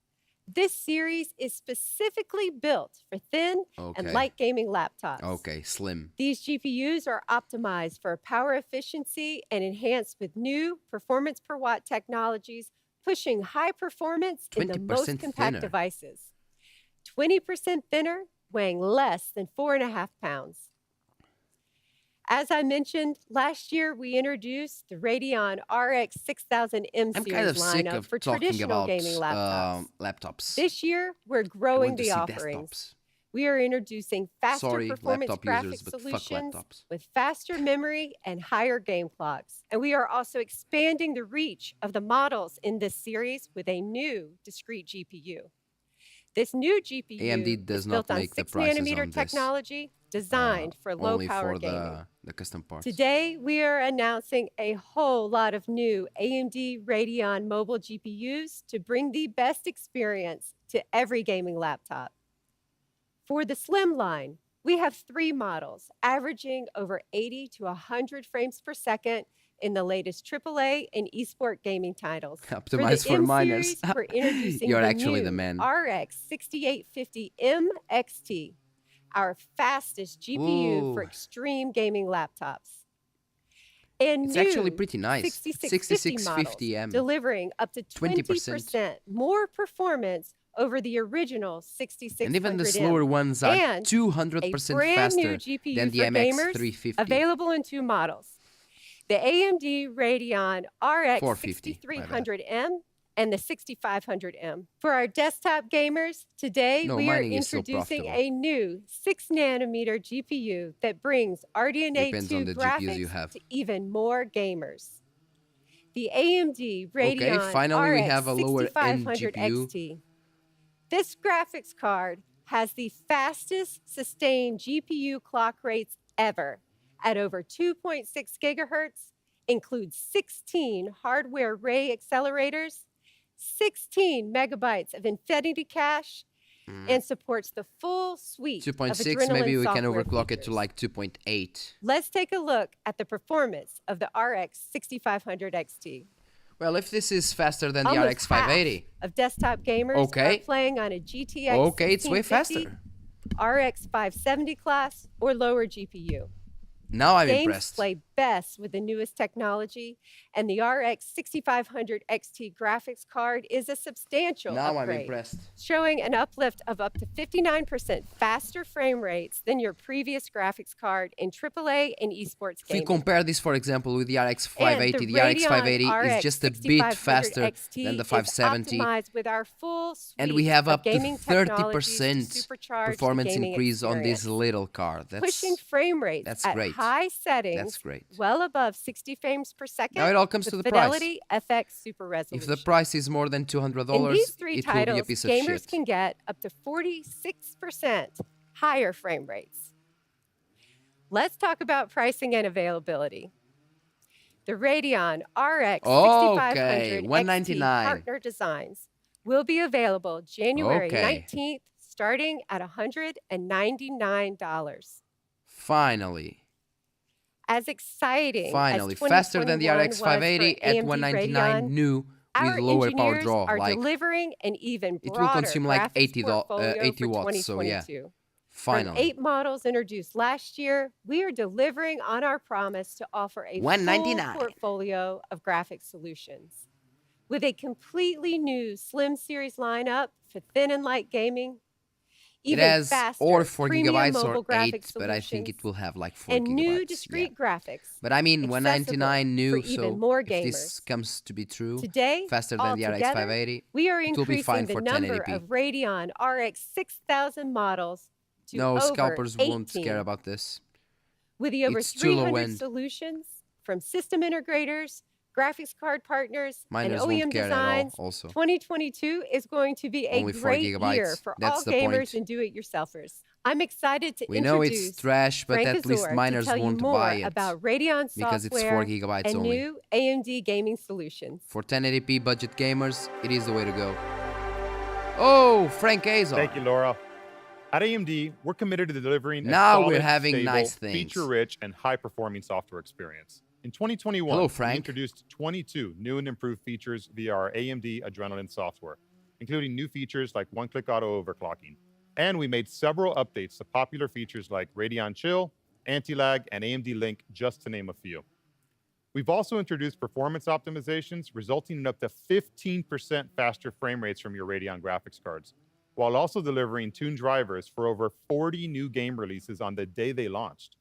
This series is specifically built for thin and Okay. light gaming laptops. Okay, slim. These GPUs are optimized for power efficiency and enhanced with new performance per watt technologies pushing high performance in the most 20% compact thinner. devices. 20% thinner, weighing less than 4.5 pounds. As I mentioned, last year we introduced the Radeon RX 6000M I'm series kind of sick lineup of for talking traditional about gaming laptops. laptops. This year, we're I growing want to the see offerings. desktops. We are introducing faster Sorry, performance laptop graphics users, but fuck solutions laptops. with faster memory and higher game clocks. And we are also expanding the reach of the models in this series with a new discrete GPU. This new GPU AMD does is not built on make the 6 prices nanometer on this, technology designed for low only power for gaming. the custom parts. Today, we are announcing a whole lot of new AMD Radeon mobile GPUs to bring the best experience to every gaming laptop. For the Slim line, we have 3 models averaging over 80 to 100 frames per second in the latest AAA and eSport gaming titles. Optimized for M miners. series, we're introducing You're the actually new the man. RX 6850M XT, our fastest GPU for Ooh. extreme gaming laptops. And It's new actually pretty nice. 6650 models, 6650M. delivering up to 20% 20% more performance over the original 6600M. And even the slower ones are and 200% a brand new faster GPU than the for gamers, MX350. available in 2 models. The AMD Radeon RX 450, my bad. 6300M and the 6500M. For our desktop gamers, today No, we are mining is still introducing profitable. a new 6 nanometer GPU that brings RDNA Depends 2 on the GPUs you graphics have. to even more gamers. The AMD Radeon Okay, finally we RX have a lower end 6500 GPU. XT. This graphics card has the fastest sustained GPU clock rates ever at over 2.6 gigahertz, includes 16 hardware ray accelerators, 16 megabytes of infinity cache, and supports the full suite of 2.6, Adrenaline maybe we can software overclock it to features. like 2.8. Let's take a look at the performance of the RX 6500 XT. Well, if this is faster than the Almost RX 580, half of desktop gamers Okay. are playing on a GTX okay, it's way 1650, faster. RX 570 class, or lower GPU. Now I'm Games impressed. play best with the newest technology, and the RX 6500 XT graphics card is a substantial Now I'm upgrade, impressed. showing an uplift of up to 59% faster frame rates than your previous graphics card in AAA and esports If we gaming. compare this, for example, with the RX And 580, the RX Radeon 580 is RX just a bit 6500 faster XT than the is 570. optimized with our full And we suite have of up to gaming technologies to 30% supercharge the performance gaming increase on this experience. little card. Pushing frame rates that's at great. high settings, That's great. well above 60 frames per second. Now it all comes with to the price. Fidelity FX Super Resolution. If the price is more than $200, In these 3 it will be a titles, piece of gamers shit. can get up to 46% higher frame rates. Let's talk about pricing and availability. The Radeon RX 6500 XT $199. partner designs will be available January Okay. 19th, starting at $199. Finally. As exciting Finally. as Faster than the 2021 RX 580 was for at AMD $199 Radeon, new our with lower power engineers draw. are Like, delivering an even it will broader consume like graphics 80 portfolio for watts, so yeah. 2022. finally. From 8 models introduced last year, we are delivering on our promise to offer a full $199. portfolio of graphics solutions. With a completely new Slim series lineup for thin and light gaming, It even has faster or 4 premium gigabytes or mobile 8, graphics but I think it solutions, will have like 4 and gigabytes. new Yeah. discrete graphics. But I mean, accessible 199 new, for even so more if this gamers. comes to be true, Today, faster than the RX altogether, 580, we are it will be fine increasing the for number 1080p. of Radeon RX 6000 models to No, over scalpers 18. won't care about this. With the over It's too low 300 end. solutions from system integrators, graphics card partners, Miners and won't OEM care at all, designs, also. 2022 is going to be a Only 4 great year gigabytes. for That's all the gamers point. and do-it-yourselfers. I'm excited to We know introduce it's trash, but Frank at least Azor miners to tell you won't more buy it. about Radeon because it's 4 software gigabytes and only. new AMD gaming solutions. For 1080p budget gamers, it is the way to go. Oh, Frank Azor. Thank you, Laura. At AMD, we're committed to delivering a Now solid, we're having stable, nice things. feature-rich, and high-performing software experience. In 2021, Hello, we Frank. introduced 22 new and improved features via our AMD Adrenaline software, including new features like one-click auto overclocking. And we made several updates to popular features like Radeon Chill, Anti-Lag, and AMD Link, just to name a few. We've also introduced performance optimizations, resulting in up to 15% faster frame rates from your Radeon graphics cards, while also delivering tuned drivers for over 40 new game releases on the day they launched.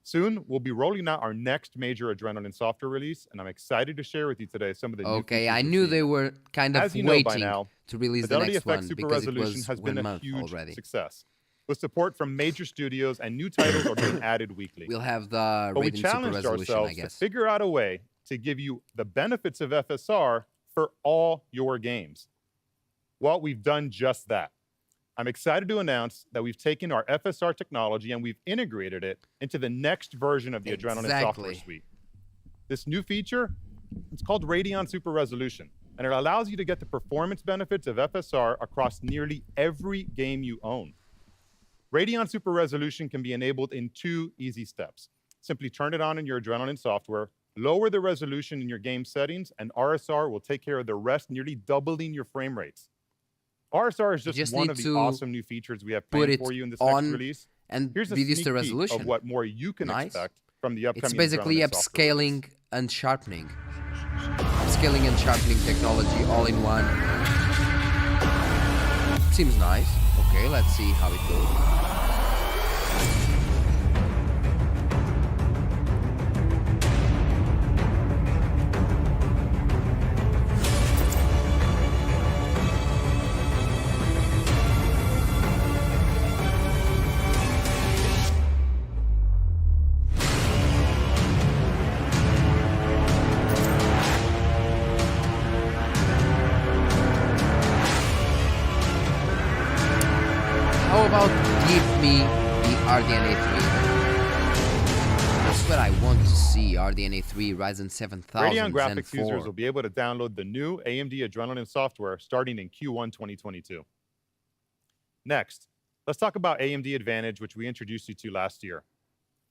Soon, we'll be rolling out our next major Adrenaline software release, and I'm excited to share with you today some of the new features I we're knew seeing. they were kind of As you know by waiting now, to release the Fidelity next FX one Super because it Resolution was has been 1 a month huge already. success, with support from major studios and new titles are being added weekly. We'll have the But we Radeon Super challenged Resolution, I ourselves to guess. figure out a way to give you the benefits of FSR for all your games. Well, we've done just that. I'm excited to announce that we've taken our FSR technology and we've integrated it into the next version of the Adrenaline software suite. This new feature, it's called Radeon Super Resolution, and it allows you to get the performance benefits of FSR across nearly every game you own. Radeon Super Resolution can be enabled in 2 easy steps. Simply turn it on in your Adrenaline software, lower the resolution in your game settings, and RSR will take care of the rest, nearly doubling your frame rates. RSR is just one of the awesome new features we have planned for you in this next release. And here's a reduce sneak the peek resolution. of what more you can expect from the upcoming It's basically Adrenaline software release. upscaling and sharpening. Upscaling and sharpening technology all in one. Seems nice. Okay, let's see how it goes. How about give me the RDNA 3? That's what I want to see. RDNA 3, Ryzen 7000, Radeon graphics Zen 4. users will be able to download the new AMD Adrenaline software starting in Q1 2022. Next, let's talk about AMD Advantage, which we introduced you to last year.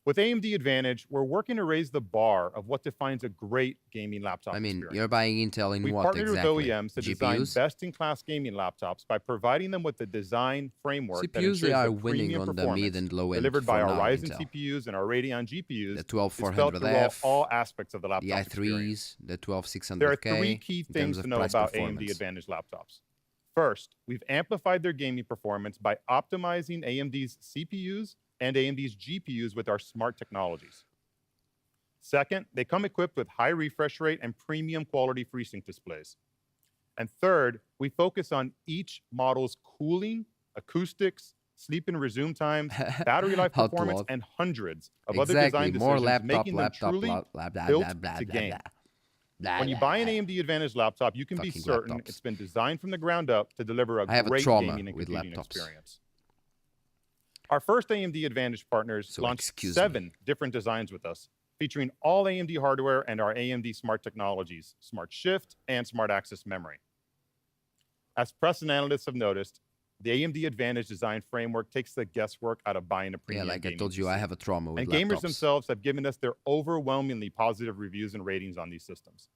With AMD Advantage, we're working to raise the bar of what defines a great gaming laptop experience. You're buying Intel in we what partnered exactly? with OEMs to design GPUs? best-in-class gaming laptops by providing them with the design framework that CPUs, ensures they are the winning premium on the performance mid and low end delivered by for our now, Ryzen Intel. CPUs and our Radeon GPUs The is felt throughout 12600F, all aspects of the laptop the experience. i3s, the 12600K. There are 3 key in things terms of to know price about performance. AMD Advantage laptops. First, we've amplified their gaming performance by optimizing AMD's CPUs and AMD's GPUs with our smart technologies. Second, they come equipped with high refresh rate and premium quality FreeSync displays. And third, we focus on each model's cooling, acoustics, sleep and resume times, battery life performance, and hundreds of other design decisions, making them truly built to game. When you buy an AMD Advantage laptop, you can be certain it's been designed from the ground up to deliver a great gaming and computing experience. Our first AMD Advantage partners launched 7 different designs with us, featuring all AMD hardware and our AMD smart technologies, Smart Shift and Smart Access Memory. As press and analysts have noticed, the AMD Advantage design framework takes the guesswork out of buying a premium like I gaming told you, PC. I have a trauma with And laptops. gamers themselves have given us their overwhelmingly positive reviews and ratings on these systems.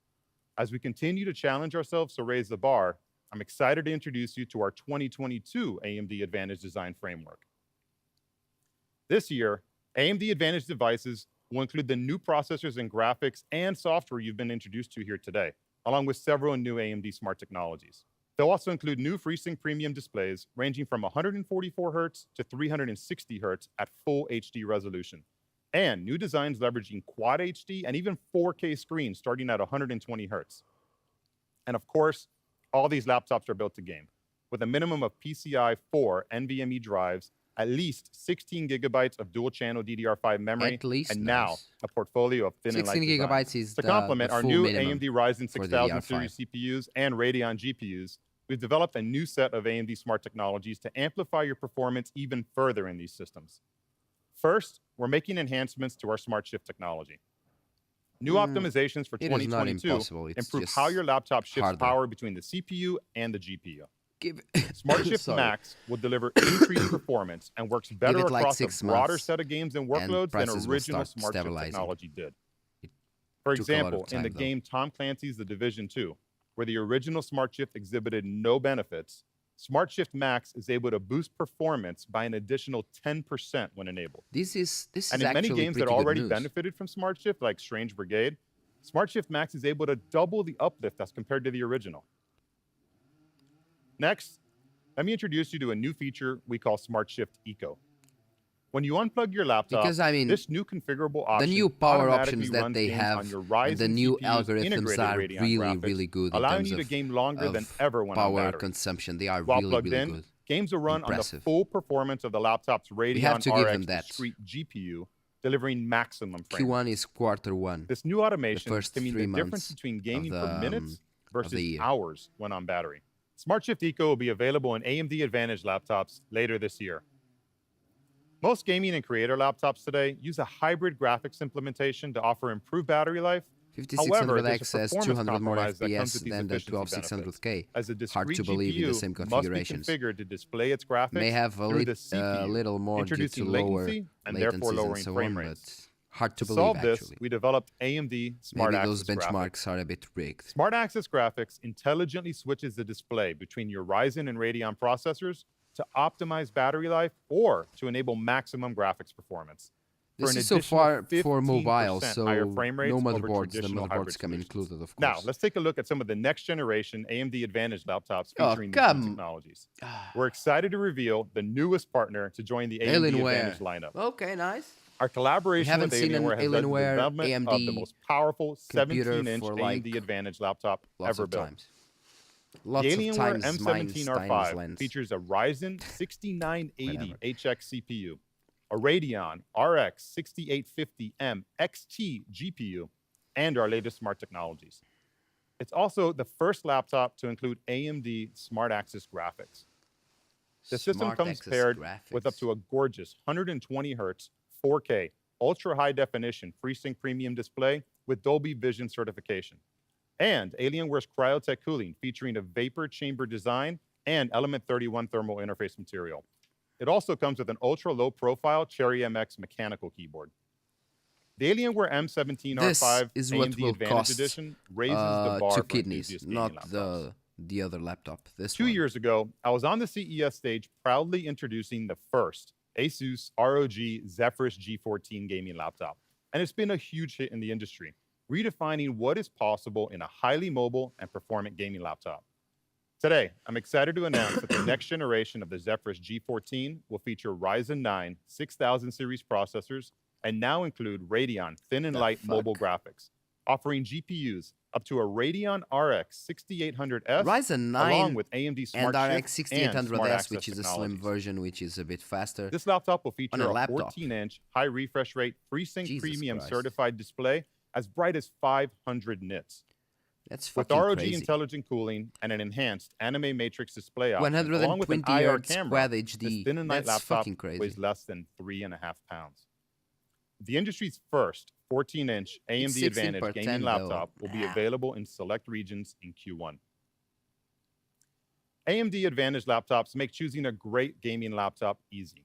As we continue to challenge ourselves to raise the bar, I'm excited to introduce you to our 2022 AMD Advantage design framework. This year, AMD Advantage devices will include the new processors and graphics and software you've been introduced to here today, along with several new AMD smart technologies. They'll also include new FreeSync premium displays ranging from 144 Hz to 360 Hz at full HD resolution, and new designs leveraging Quad HD and even 4K screens starting at 120 Hz. And of course, all these laptops are built to game, with a minimum of PCI 4 NVMe drives, at least 16 gigabytes of dual-channel DDR5 memory, and now a portfolio of thin and light 16 gigabytes designs. is to complement our new AMD Ryzen 6000 DDR5. series CPUs and Radeon GPUs, we've developed a new set of AMD smart technologies to amplify your performance even further in these systems. First, we're making enhancements to our Smart Shift technology. New optimizations for 2022 improve how your laptop shifts power between the CPU and the GPU. Smart Shift Max will deliver increased performance and works better across a broader set of games and workloads than original Smart Shift technology did. For example, in the game Tom Clancy's The Division 2, where the original Smart Shift exhibited no benefits, Smart Shift Max is able to boost performance by an additional 10% when enabled. This is And in many actually games that pretty good already news. benefited from Smart Shift, like Strange Brigade, Smart Shift Max is able to double the uplift as compared to the original. Next, let me introduce you to a new feature we call Smart Shift Eco. When you unplug your laptop, Because, I mean, this new configurable option the new power automatically options that runs they games have on your and Ryzen the new CPU's algorithms integrated are Radeon really, graphics, really good in allowing terms you to of, game longer than ever when on power battery. consumption. They are While really, plugged really in, good. games will run Impressive. on the full performance of the laptop's Radeon have to give them RX that. discrete GPU, delivering maximum frame Q1 rate. is quarter 1. This new automation first can mean 3 the difference months between gaming of for the, minutes versus year. hours when on battery. Smart Shift Eco will be available in AMD Advantage laptops later this year. Most gaming and creator laptops today use a hybrid graphics implementation to offer improved battery life. However, there's a 5600X has performance 200 more compromise that comes FPS with these than the efficiency benefits, 12600K. as a Hard discrete to believe in the GPU same must be configurations. configured to display its graphics May have a through the CPU, little more due to introducing lower latency and therefore latencies lowering and so frame on, rates. but hard to To believe solve this, actually. we developed AMD Smart Maybe Access those benchmarks graphics. are a bit rigged. Smart Access Graphics intelligently switches the display between your Ryzen and Radeon processors to optimize battery life or to enable maximum graphics performance. This is so far for mobile, so higher frame rates no over motherboards. The traditional hybrid motherboards come solutions. included, of course. Now, let's take a look at some of the next generation AMD Advantage laptops Oh, featuring these new technologies. We're excited to reveal the newest partner to join the AMD Advantage lineup. Okay, nice. Our collaboration with haven't seen an Alienware has led to the Alienware development of the AMD most powerful computer 17-inch for, AMD Advantage laptop Lots ever of built. times. Lots The of Alienware times M17 R5 lens. features a Ryzen 6980 Whatever. HX CPU, a Radeon RX 6850M XT GPU, and our latest smart technologies. It's also the first laptop to include AMD Smart Access graphics. The system Smart comes Access paired graphics. with up to a gorgeous 120 Hz 4K ultra high definition FreeSync premium display with Dolby Vision certification, and Alienware's Cryotech cooling featuring a vapor chamber design and Element 31 thermal interface material. It also comes with an ultra low profile Cherry MX mechanical keyboard. The Alienware M17 This R5 is what AMD will Advantage cost Edition raises the bar 2 for kidneys, enthusiast not gaming laptops. the other laptop. This 2 one. years ago, I was on the CES stage proudly introducing the first Asus ROG Zephyrus G14 gaming laptop. And it's been a huge hit in the industry, redefining what is possible in a highly mobile and performant gaming laptop. Today, I'm excited to announce that the next generation of the Zephyrus G14 will feature Ryzen 9 6000 series processors and now include Radeon thin and light mobile graphics, offering GPUs up to a Radeon RX 6800S Ryzen 9 along with AMD Smart and Shift RX and Smart 6800S, Access which is a slim technologies. version, which is a bit faster. This laptop will On feature a a laptop. 14-inch high refresh rate FreeSync Jesus Premium Christ. certified display as bright as 500 nits. That's With fucking ROG crazy. intelligent cooling and an enhanced anime matrix display option, along with 120 an IR Hz camera, Quad this HD. thin and light That's laptop fucking crazy. weighs less than 3.5 pounds. The industry's first 14-inch AMD 16 Advantage per gaming 10 though. laptop will be available in select regions in Q1. AMD Advantage laptops make choosing a great gaming laptop easy.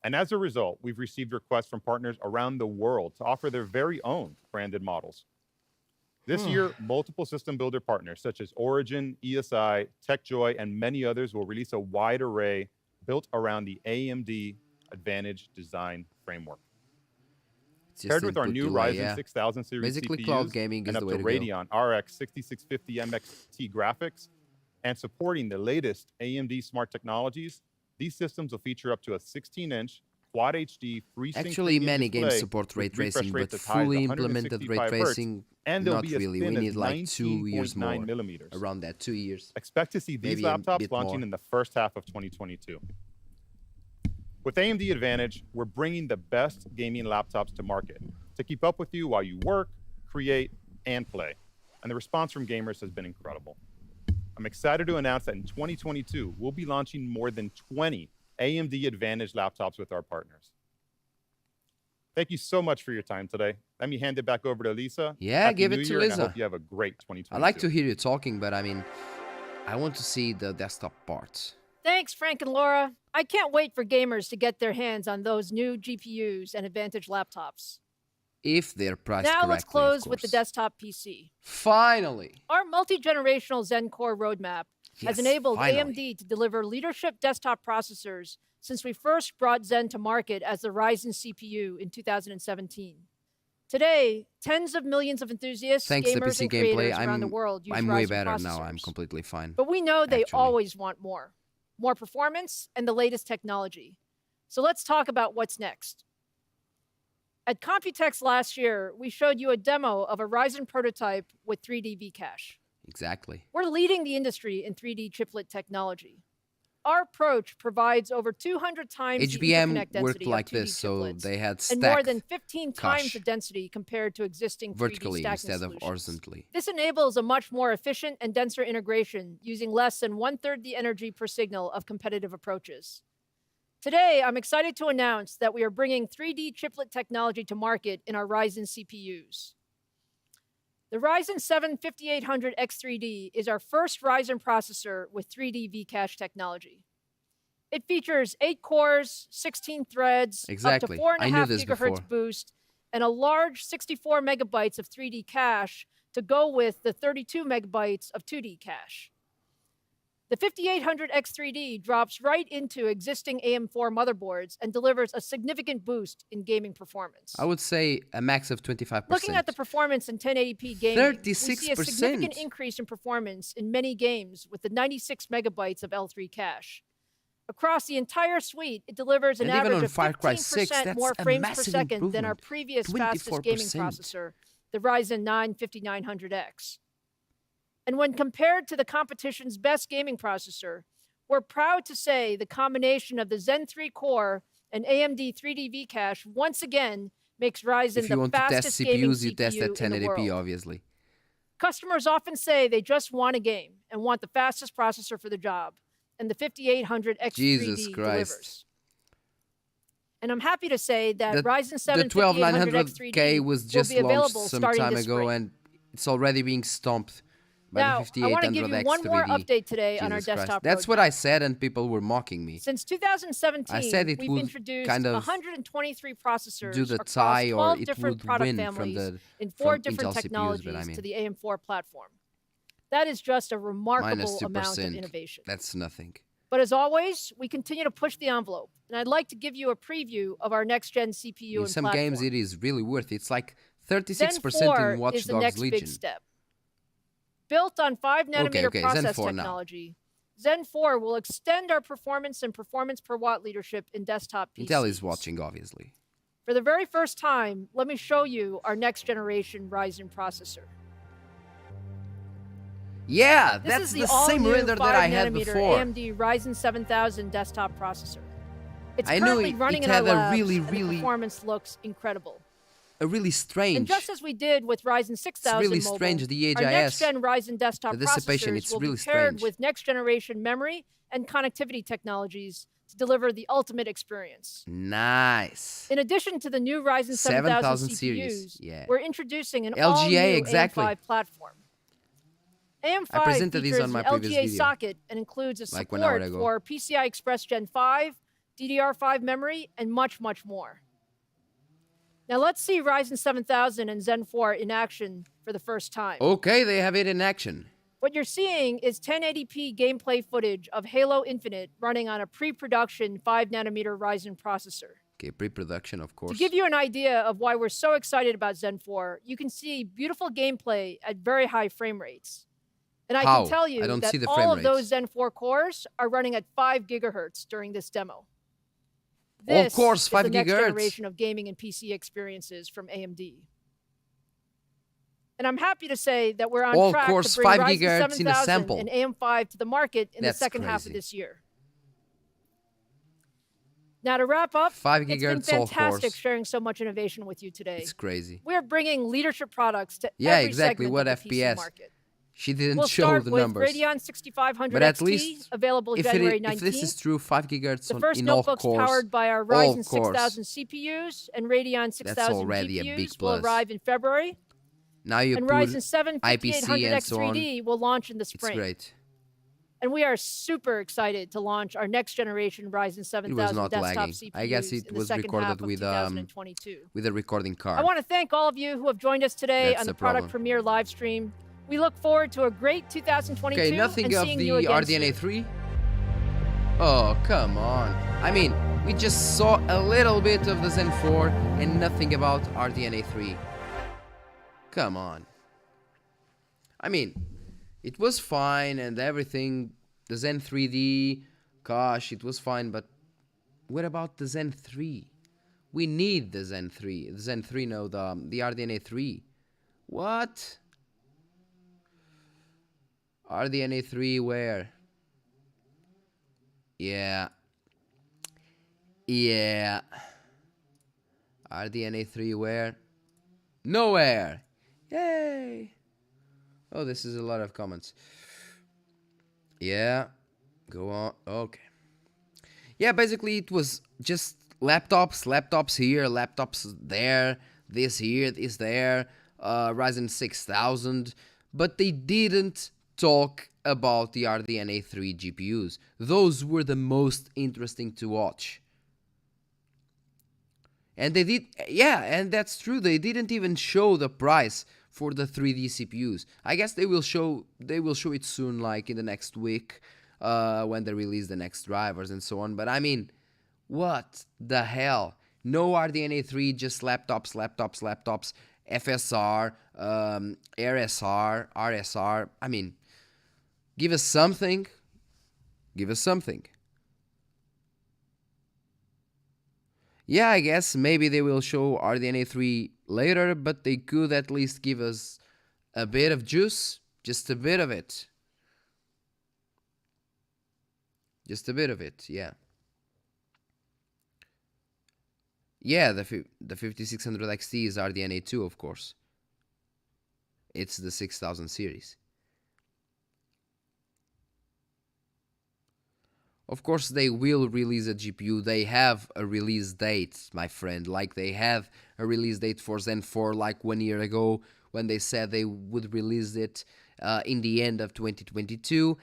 And as a result, we've received requests from partners around the world to offer their very own branded models. This year, multiple system builder partners such as Origin, ESI, TechJoy, and many others will release a wide array built around the AMD Advantage design framework. It's just Paired with our input new delay, Ryzen yeah. 6000 series Basically, CPUs cloud gaming is and up the to way to go. Radeon RX 6650 MXT graphics and supporting the latest AMD smart technologies, these systems will feature up to a 16-inch Quad HD FreeSync Actually, premium many games display support ray with refresh tracing, but rates as high as fully implemented ray 165 Hz, tracing, and they'll not be as really. thin We as need like 2 years 19.9 more. millimeters. Around that, 2 years. Expect to see these Maybe a laptops bit launching more. in the first half of 2022. With AMD Advantage, we're bringing the best gaming laptops to market to keep up with you while you work, create, and play. And the response from gamers has been incredible. I'm excited to announce that in 2022, we'll be launching more than 20 AMD Advantage laptops with our partners. Thank you so much for your time today. Let me hand it back over to Lisa. Yeah, Happy give New it to Year, and Lisa. I hope you have a great 2022. I like to hear you talking, but I mean, I want to see the desktop parts. Thanks, Frank and Laura. I can't wait for gamers to get their hands on those new GPUs and Advantage laptops. If they're priced Now correctly, let's of close with the course. desktop PC. Finally. Our multi-generational Zen Core roadmap has Yes, enabled finally. AMD to deliver leadership desktop processors since we first brought Zen to market as the Ryzen CPU in 2017. Today, tens of millions of enthusiasts, Thanks to gamers, PC and gameplay, creators around the world use I'm Ryzen way better processors. now. I'm completely fine. But we know they actually. always want more performance and the latest technology. So let's talk about what's next. At Computex last year, we showed you a demo of a Ryzen prototype with 3D V-Cache. Exactly. We're leading the industry in 3D chiplet technology. Our approach provides over 200 times the HBM interconnect density worked like of 2D this, so chiplets, they had and more than stacked 15 times cache the density compared to existing 3D vertically stacking instead of solutions. horizontally. This enables a much more efficient and denser integration using less than 1/3 the energy per signal of competitive approaches. Today, I'm excited to announce that we are bringing 3D chiplet technology to market in our Ryzen CPUs. The Ryzen 7 5800X3D is our first Ryzen processor with 3D V-Cache technology. It features 8 cores, 16 threads, Exactly. up to I knew 4.5 this gigahertz before. boost, and a large 64 megabytes of 3D cache to go with the 32 megabytes of 2D cache. The 5800X3D drops right into existing AM4 motherboards and delivers a significant boost in gaming performance. I would say a max of 25%. Looking at the performance in 1080p gaming, we see a 36%. significant increase in performance in many games with the 96 megabytes of L3 cache. Across the entire suite, it delivers an And even average on of Far Cry 6, 15% that's more a frames per massive second than our improvement. previous fastest gaming 24%. processor, the Ryzen 9 5900X. And when compared to the competition's best gaming processor, we're proud to say the combination of the Zen 3 core and AMD 3D V-Cache once again makes Ryzen If you the want to test fastest gaming CPUs, you test CPU at in the 1080p, world. obviously. Customers often say they just want a game and want the fastest processor for the job, and the 5800X3D Jesus Christ. delivers. And I'm happy to say that The- Ryzen 7 The 12900K 5800X3D was just will be available launched some starting time this ago, spring. and it's already being stomped by Now, the I want to give you one more 5800X3D. update today on our Jesus Christ. desktop That's roadmap. what I said, and people were mocking me. Since 2017, I said it we've would introduced kind of 123 processors do the across tie, 12 or it different would product win families from the in 4 from different Intel CPUs, technologies but I mean, to the AM4 platform. That is just a remarkable minus amount of 2%. innovation. That's nothing. But as always, we continue to push the envelope, and I'd like to give you a preview of our next-gen CPU In and some platform. games, it is really worth it. It's like Zen 36% 4 in Watch is the Dogs next Legion. big step. Built on 5-nanometer okay, Zen process 4 now. technology, Zen 4 will extend our performance and performance per watt leadership in desktop PCs. Intel is watching, obviously. For the very first time, let me show you our next-generation Ryzen processor. Yeah, This that's is the all same new render that I had 5-nanometer before. AMD Ryzen 7000 desktop processor. It's I knew currently it running in had our a labs, really, and the really- performance looks incredible. A really strange. And just as we did with Ryzen 6000 really mobile, strange, the our HIS, next-gen Ryzen desktop the dissipation, processors it's will really be paired strange. with next-generation memory and connectivity technologies to deliver the ultimate experience. Nice. In addition to the new Ryzen 7000 CPUs, series, yeah. we're introducing an LGA, all-new exactly. AM5 platform. AM5 I presented features these on my an previous LGA video, socket and includes a like 1 hour support ago. for PCI Express Gen 5, DDR5 memory, and much, much more. Now let's see Ryzen 7000 and Zen 4 in action for the first time. Okay, they have it in action. What you're seeing is 1080p gameplay footage of Halo Infinite running on a pre-production 5-nanometer Ryzen processor. Okay, pre-production, of course. To give you an idea of why we're so excited about Zen 4, you can see beautiful gameplay at very high frame rates. And I How? can tell you I don't that see the all frame of those rates. Zen 4 cores are running at 5 gigahertz during this demo. Of course, This 5 is the next gigahertz. generation of gaming and PC experiences from AMD. And I'm happy to say that we're on Of track course, to bring 5 Ryzen gigahertz in a 7000 sample. and AM5 to the market in That's the second half of crazy. this year. Now to wrap up, 5 it's been gigahertz, of fantastic course. sharing so much innovation with you today. It's crazy. We're bringing leadership products to Yeah, every exactly. segment What of the PC FPS? market. She didn't We'll show start the with numbers. Radeon 6500 But at XT, least, available if, January if 19th. this is true, 5 gigahertz The on, first in all notebooks cores, powered by our all Ryzen cores. 6000 CPUs and Radeon 6000 already a GPUs big will plus. arrive in February. Now you And put Ryzen 7 IPC 5800 and so on. X3D will launch in the It's spring. great. And we are super excited to launch our next generation Ryzen 7000 not desktop lagging. CPUs I guess it in the was second recorded half of with, 2022. With a recording card. I want to thank all of you who have joined us today That's on the the product problem. premiere live stream. We look forward to a great 2022 Okay, nothing and of seeing the you again RDNA soon. 3. Oh, come on. I mean, we just saw a little bit of the Zen 4 and nothing about RDNA 3. Come on. I mean, it was fine and everything. The Zen 3D, gosh, it was fine, but what about the Zen 3? We need the Zen 3. The Zen 3, no, the RDNA 3. What? RDNA 3 where? Yeah. Yeah. RDNA 3 where? Nowhere. Yay. Oh, this is a lot of comments. Yeah. Go on. Okay. Yeah, basically it was just laptops here, laptops there, this here, this there, Ryzen 6000, but they didn't talk about the RDNA 3 GPUs. Those were the most interesting to watch. And they did, yeah, and that's true, they didn't even show the price for the 3D CPUs. I guess they will show it soon, like in the next week, when they release the next drivers and so on. But I mean, what the hell? No RDNA 3, just laptops, FSR, RSR, RSR. I mean, give us something. Give us something. Yeah, I guess maybe they will show RDNA 3 later, but they could at least give us a bit of juice, just a bit of it. Just a bit of it, yeah. Yeah, the 5600 XT is RDNA 2, of course. It's the 6000 series. Of course, they will release a GPU. They have a release date, my friend. Like they had a release date for Zen 4 like 1 year ago when they said they would release it in the end of 2022.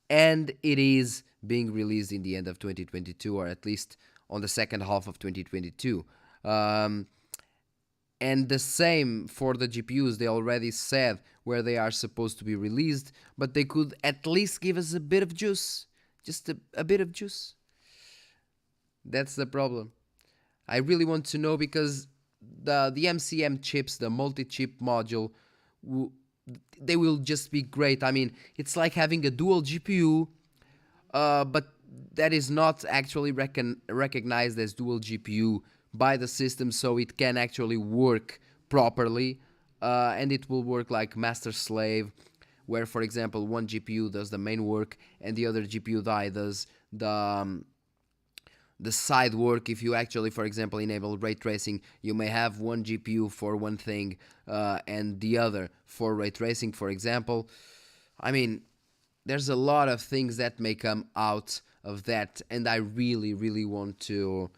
And it is being released in the end of 2022, or at least on the second half of 2022. And the same for the GPUs. They already said where they are supposed to be released, but they could at least give us a bit of juice. Just a bit of juice. That's the problem. I really want to know, because the MCM chips, the multi-chip module, they will just be great. I mean, it's like having a dual GPU, but that is not actually recognized as dual GPU by the system, so it can actually work properly, and it will work like master-slave, where, for example, one GPU does the main work and the other GPU die does the side work. If you actually, for example, enable ray tracing, you may have one GPU for one thing and the other for ray tracing, for example. I mean, there's a lot of things that may come out of that, and I really want to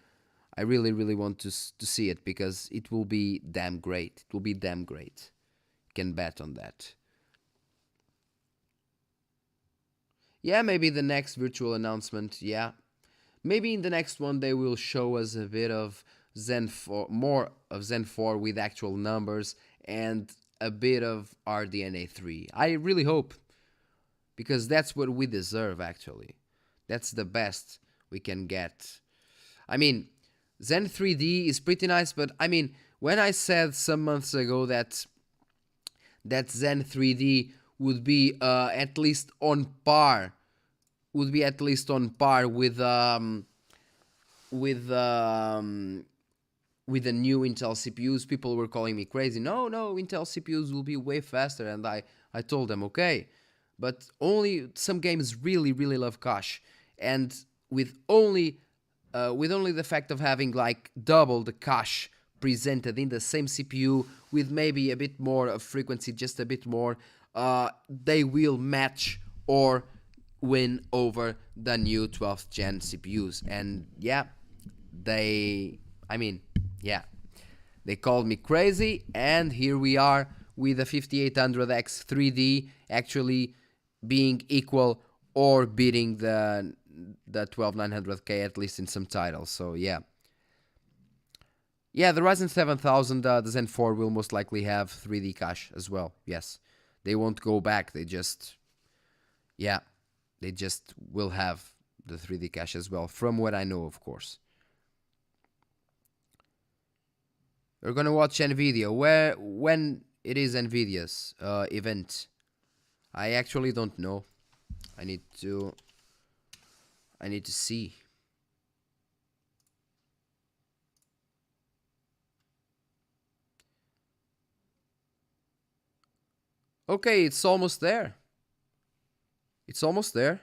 see it, because it will be damn great. It will be damn great. You can bet on that. Yeah, maybe the next virtual announcement, yeah. Maybe in the next one they will show us a bit of Zen 4, more of Zen 4 with actual numbers, and a bit of RDNA 3. I really hope, because that's what we deserve, actually. That's the best we can get. I mean, Zen 3D is pretty nice, but I mean, when I said some months ago that Zen 3D would be at least on par with the new Intel CPUs. People were calling me crazy. No, Intel CPUs will be way faster, and I told them okay, but only some games really love cache, and with only the fact of having like double the cache presented in the same CPU with maybe a bit more of frequency, just a bit more, they will match or win over the new 12th gen CPUs. And yeah, they called me crazy, and here we are with the 5800X 3D actually being equal or beating the 12900K, at least in some titles. So yeah, the Ryzen 7000, the Zen 4 will most likely have 3D cache as well. Yes, they won't go back. They just, yeah, they just will have the 3D cache as well, from what I know, of course. We're gonna watch Nvidia. When it is Nvidia's event? I actually don't know. I need to see. Okay, it's almost there. It's almost there.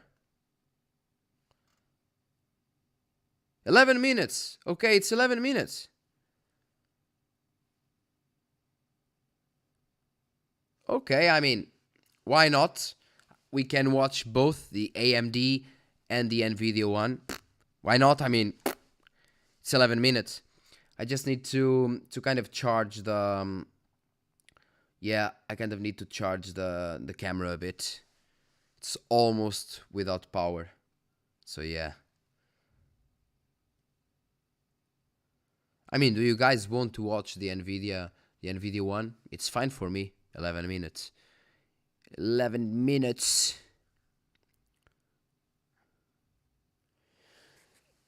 11 minutes. Okay, it's 11 minutes. Okay, I mean, why not? We can watch both the AMD and the Nvidia one. Why not? I mean, it's 11 minutes. I just need to kind of charge the... yeah, I kind of need to charge the camera a bit. It's almost without power. So yeah. I mean, do you guys want to watch the Nvidia one? It's fine for me. 11 minutes. 11 minutes.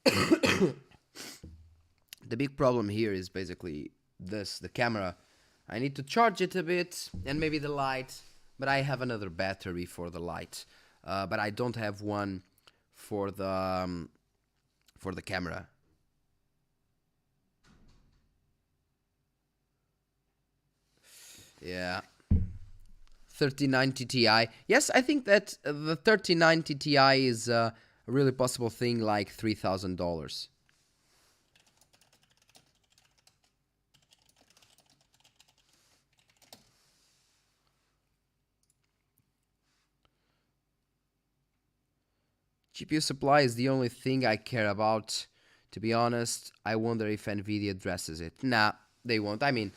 The big problem here is basically this, the camera. I need to charge it a bit, and maybe the light, but I have another battery for the light. But I don't have one for the camera. Yeah. 3090 Ti. Yes, I think that the 3090 Ti is a really possible thing, like $3,000. GPU supply is the only thing I care about. To be honest, I wonder if Nvidia addresses it. Nah, they won't. I mean,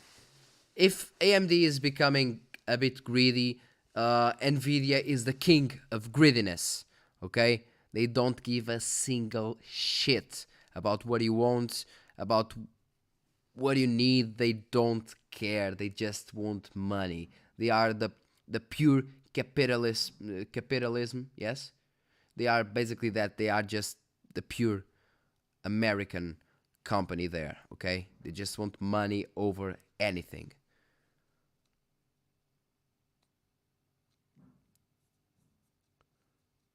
if AMD is becoming a bit greedy, Nvidia is the king of greediness, okay? They don't give a single shit about what you want, about what you need. They don't care. They just want money. They are the pure capitalism, yes? They are basically that. They are just the pure American company there, okay? They just want money over anything.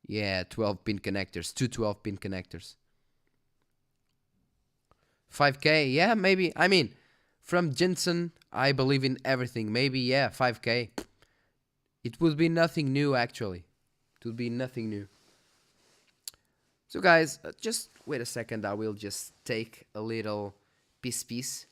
Yeah, 12-pin connectors, two 12-pin connectors. 5K, yeah, maybe. I mean, from Jensen, I believe in everything. Maybe, yeah, 5K. It would be nothing new, actually. It would be nothing new. So, guys, just wait a second. I will just take a little piece.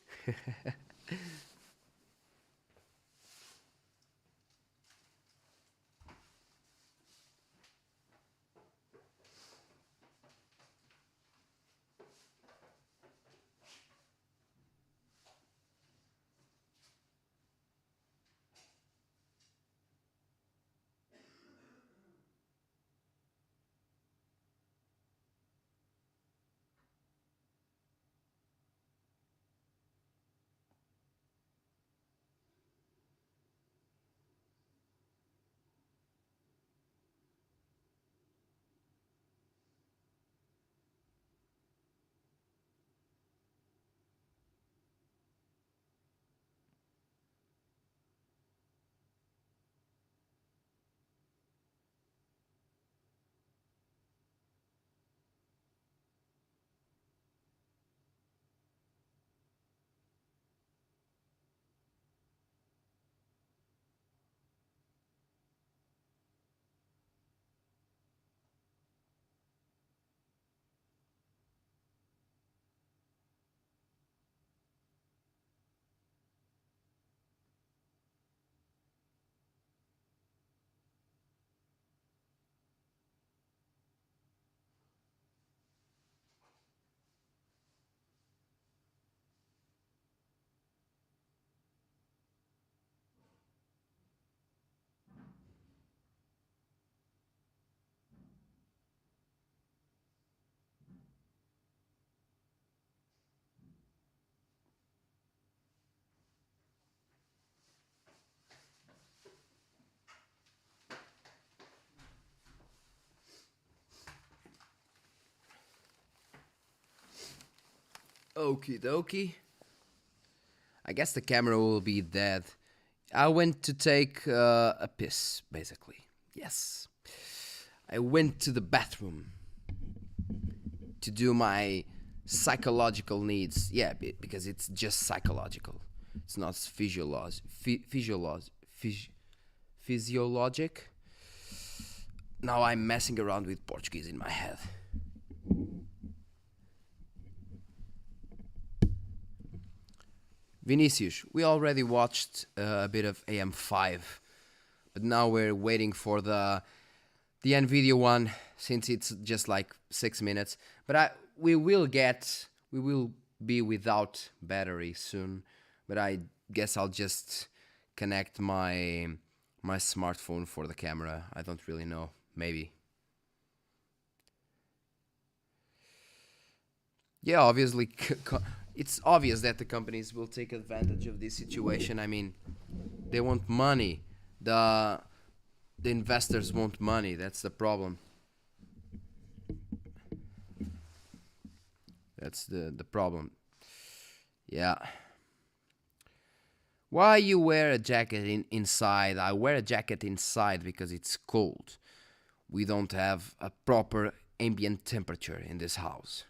Okie dokie. I guess the camera will be dead. I went to take a piss, basically. Yes. I went to the bathroom to do my psychological needs. Yeah, because it's just psychological. It's not physiologic. Now I'm messing around with Portuguese in my head. Vinicius, we already watched a bit of AM5, but now we're waiting for the Nvidia one, since it's just like 6 minutes. But we will be without battery soon. But I guess I'll just connect my smartphone for the camera. I don't really know. Maybe. Yeah, obviously, it's obvious that the companies will take advantage of this situation. I mean, they want money. The investors want money. That's the problem. That's the problem. Yeah. Why you wear a jacket inside? I wear a jacket inside because it's cold. We don't have a proper ambient temperature in this house.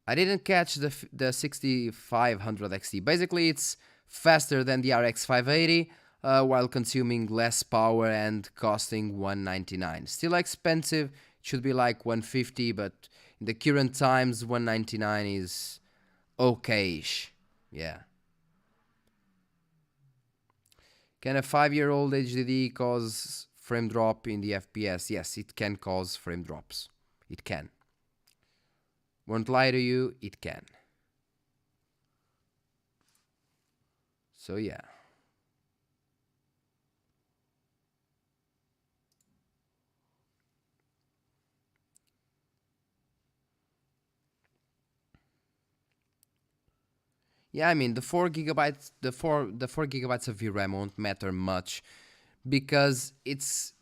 I didn't catch the 6500 XT. Basically, it's faster than the RX 580 while consuming less power and costing $199. Still expensive. It should be like $150, but in the current times, $199 is okay-ish. Yeah. Can a 5-year-old HDD cause frame drop in the FPS? Yes, it can cause frame drops. It can. Won't lie to you, it can. So yeah. Yeah, I mean the 4 gigabytes of VRAM won't matter much because it's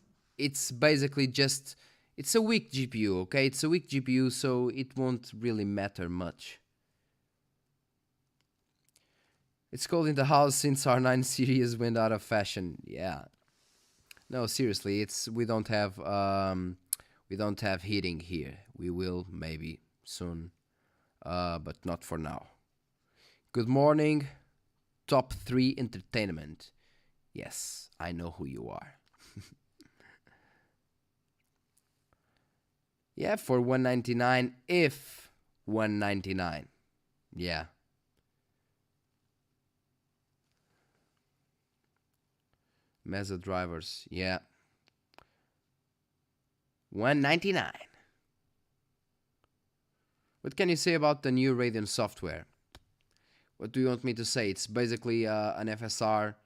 basically just it's a weak GPU, okay? It's a weak GPU, so it won't really matter much. It's cold in the house since our 9 series went out of fashion. Yeah. No, seriously, we don't have heating here. We will maybe soon, but not for now. Good morning, top 3 entertainment. Yes, I know who you are. Yeah, for $199, if $199. Yeah. Mesa drivers, yeah. $199. What can you say about the new Radeon software? What do you want me to say? It's basically an FSR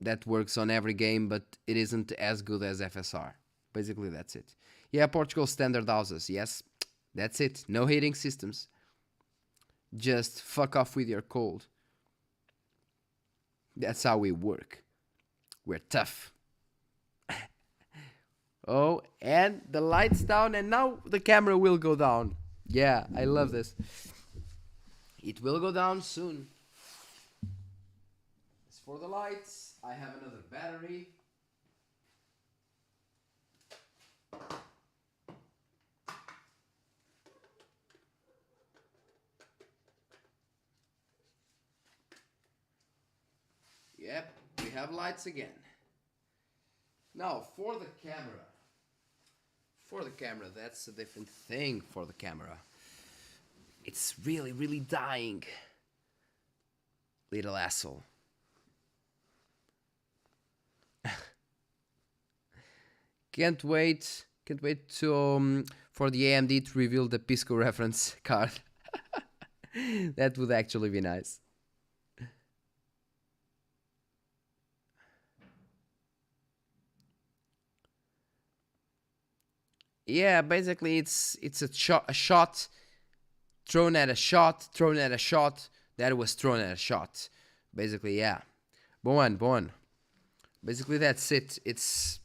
that works on every game, but it isn't as good as FSR. Basically, that's it. Yeah, Portugal standard houses. Yes, that's it. No heating systems. Just fuck off with your cold. That's how we work. We're tough. Oh, and the lights down, and now the camera will go down. Yeah, I love this. It will go down soon. As for the lights, I have another battery. Yep, we have lights again. Now, for the camera. For the camera, that's a different thing for the camera. It's really, really dying. Little asshole. Can't wait to for the AMD to reveal the Pisco reference card. That would actually be nice. Yeah, basically it's a shot thrown at a shot, thrown at a shot, that was thrown at a shot. Basically, yeah. Boa. Basically, that's it. It's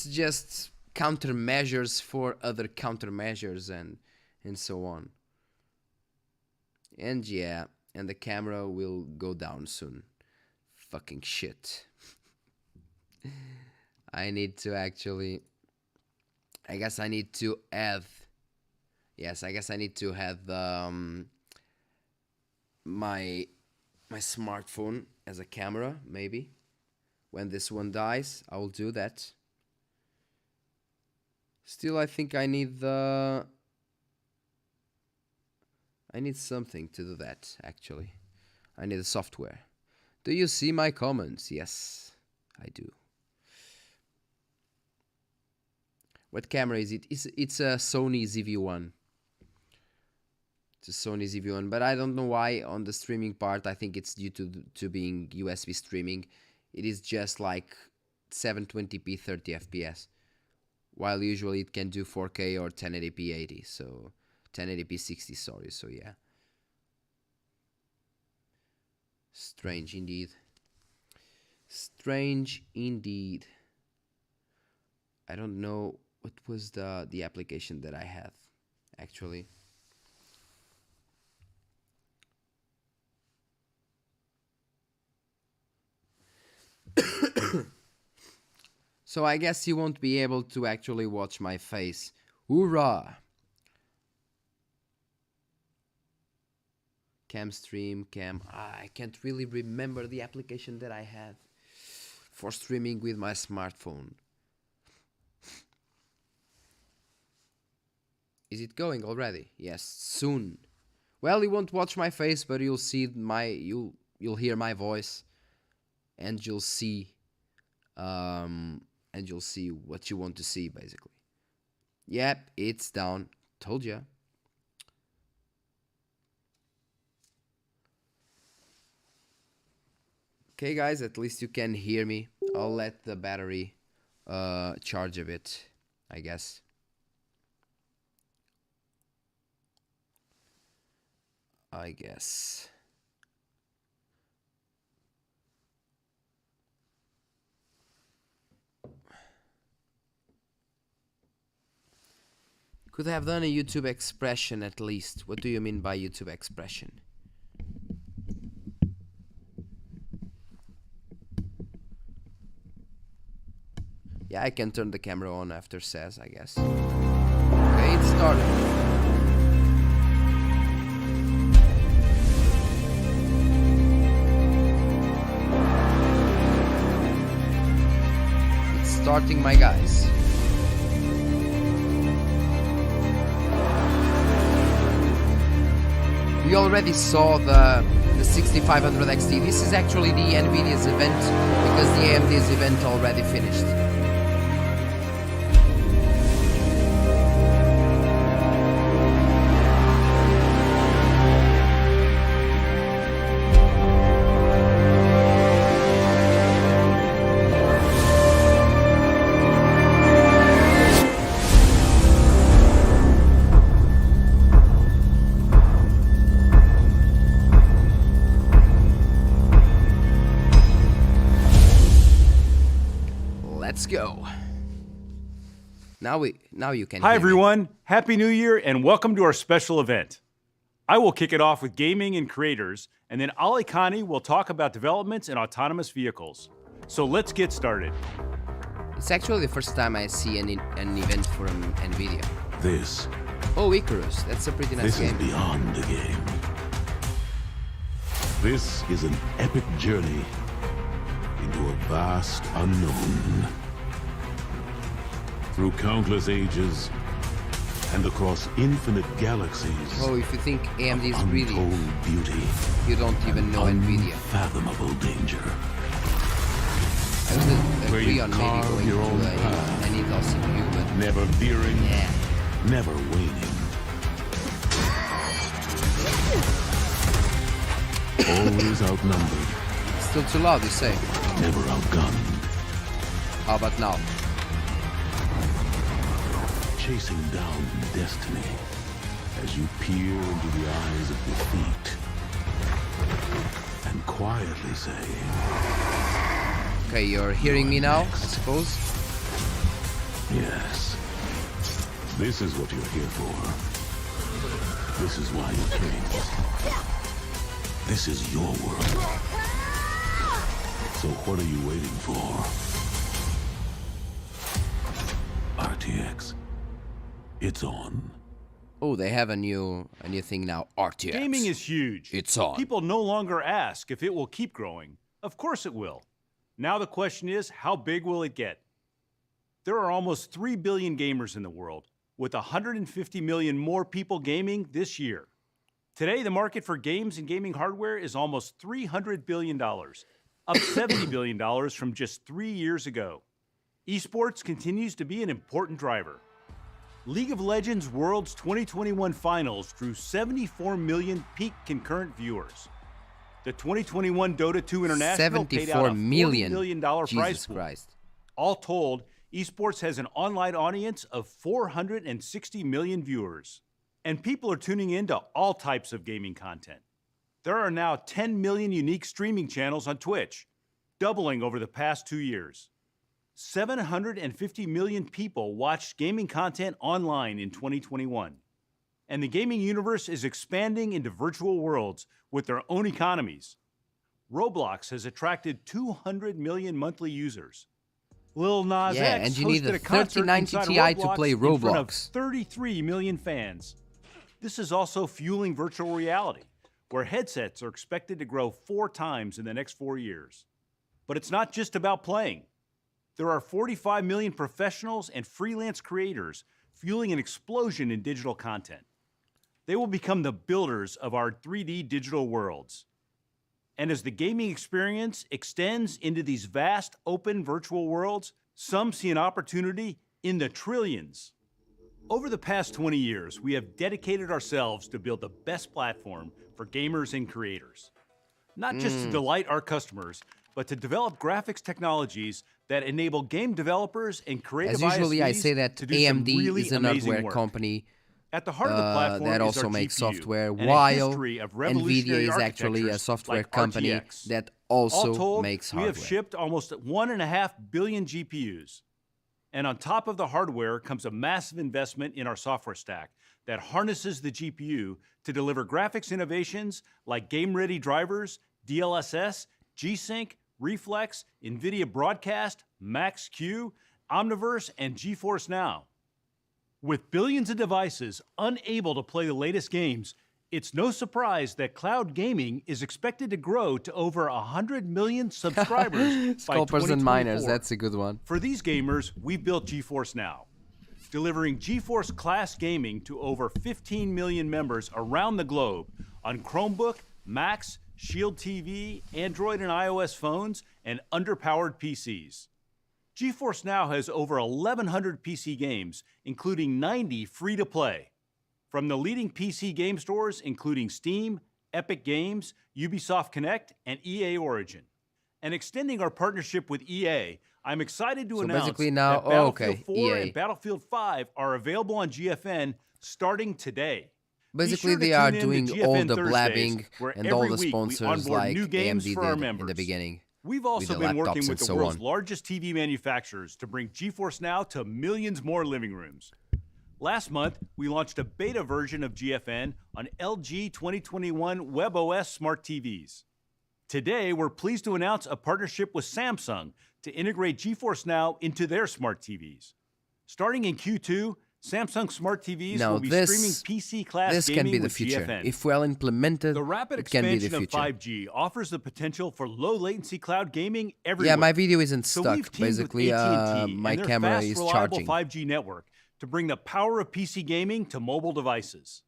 just countermeasures for other countermeasures and so on. And yeah, and the camera will go down soon. Fucking shit. I need to actually, I guess I need to add, yes, I guess I need to have my smartphone as a camera, maybe. When this one dies, I will do that. Still, I think I need something to do that, actually. I need a software. Do you see my comments? Yes, I do. What camera is it? It's a Sony ZV-1. It's a Sony ZV-1, but I don't know why on the streaming part. I think it's due to being USB streaming. It is just like 720p 30 FPS, while usually it can do 4K or 1080p 80, so 1080p 60, sorry, so yeah. Strange indeed. Strange indeed. I don't know what was the application that I had, actually. So I guess you won't be able to actually watch my face. Hoorah! Cam stream, cam. I can't really remember the application that I had for streaming with my smartphone. Is it going already? Yes, soon. Well, you won't watch my face, but you'll see you'll hear my voice, and you'll see what you want to see, basically. Yep, it's down. Told ya. Okay, guys, at least you can hear me. I'll let the battery charge a bit, I guess. Could have done a YouTube expression at least. What do you mean by YouTube expression? Yeah, I can turn the camera on after says, I guess. Okay, it started. It's starting, my guys. We already saw the 6500 XT. This is actually the Nvidia's event because the AMD's event already finished. Go. Now you can. Hi everyone, Happy New Year and welcome to our special event. I will kick it off with gaming and creators, and then Ali Khani will talk about developments in autonomous vehicles. So let's get started. It's actually the first time I see an event from Nvidia. This. Oh, Icarus. That's a pretty nice game. This is beyond a game. This is an epic journey into a vast unknown. Through countless ages and across infinite galaxies. Oh, if you think AMD is really untold beauty, you don't even know Nvidia. Unfathomable danger. I would agree on maybe going your own to path. an Intel CPU, but Never veering, yeah. never waning. Always outnumbered. Still too loud, you say? Never outgunned. How about now? Chasing down destiny as you peer into the eyes of defeat and quietly say, Okay, you're hearing me now, I suppose? Yes. This is what you're here for. This is why you came. This is your world. So what are you waiting for? RTX. It's on. Oh, they have a new thing now. RTX. Gaming is huge. It's on. People no longer ask if it will keep growing. Of course it will. Now the question is, how big will it get? There are almost 3 billion gamers in the world, with 150 million more people gaming this year. Today, the market for games and gaming hardware is almost $300 billion, up $70 billion from just 3 years ago. Esports continues to be an important driver. League of Legends World's 2021 Finals drew 74 million peak concurrent viewers. The 2021 Dota 2 International paid out a $40 million prize Jesus pool. Christ. All told, esports has an online audience of 460 million viewers. And people are tuning in to all types of gaming content. There are now 10 million unique streaming channels on Twitch, doubling over the past 2 years. 750 million people watched gaming content online in 2021. And the gaming universe is expanding into virtual worlds with their own economies. Roblox has attracted 200 million monthly users. Lil Nas X and you need hosted a a concert 3090 inside Ti to play in front of Roblox. 33 million fans. This is also fueling virtual reality, where headsets are expected to grow 4 times in the next 4 years. But it's not just about playing. There are 45 million professionals and freelance creators fueling an explosion in digital content. They will become the builders of our 3D digital worlds. And as the gaming experience extends into these vast, open virtual worlds, some see an opportunity in the trillions. Over the past 20 years, we have dedicated ourselves to build the best platform for gamers and creators. Not just to delight our customers, but to develop graphics technologies that enable game developers and creative As usually I ISVs say that to do some AMD really is an amazing hardware work. company At the heart of the platform that is also our makes GPU, software, and a while history of Nvidia revolutionary is actually a architectures software like company RTX. that All also told, makes we hardware. have shipped almost 1.5 billion GPUs. And on top of the hardware comes a massive investment in our software stack that harnesses the GPU to deliver graphics innovations like game-ready drivers, DLSS, G-Sync, Reflex, Nvidia Broadcast, Max-Q, Omniverse, and GeForce Now. With billions of devices unable to play the latest games, it's no surprise that cloud gaming is expected to grow to over 100 million subscribers by Scalpers and miners, 2024. that's a good one. For these gamers, we've built GeForce Now, delivering GeForce class gaming to over 15 million members around the globe on Chromebook, Macs, Shield TV, Android and iOS phones, and underpowered PCs. GeForce Now has over 1,100 PC games, including 90 free-to-play. From the leading PC game stores, including Steam, Epic Games, Ubisoft Connect, and EA Origin. And extending our partnership with EA, I'm excited to So announce basically now- that Battlefield okay, 4 EA. and Battlefield 5 are available on GFN starting today. Basically, Be sure to they are tune in to doing GFN all the Thursdays, blabbing where and all every the week we sponsors onboard like new games AMD for our did in the members. beginning. We've also the been laptops working and with the so world's on. largest TV manufacturers to bring GeForce Now to millions more living rooms. Last month, we launched a beta version of GFN on LG 2021 WebOS smart TVs. Today, we're pleased to announce a partnership with Samsung to integrate GeForce Now into their smart TVs. Starting in Q2, Samsung smart TVs Now will be streaming PC-class this gaming can be the with future. GFN. If well implemented, The rapid it can be the expansion of future. 5G offers the potential for low-latency cloud gaming everywhere. Yeah, my video isn't So stuck. we've teamed Basically, with AT&T my and their camera fast, is reliable charging. 5G network to bring the power of PC gaming to mobile devices.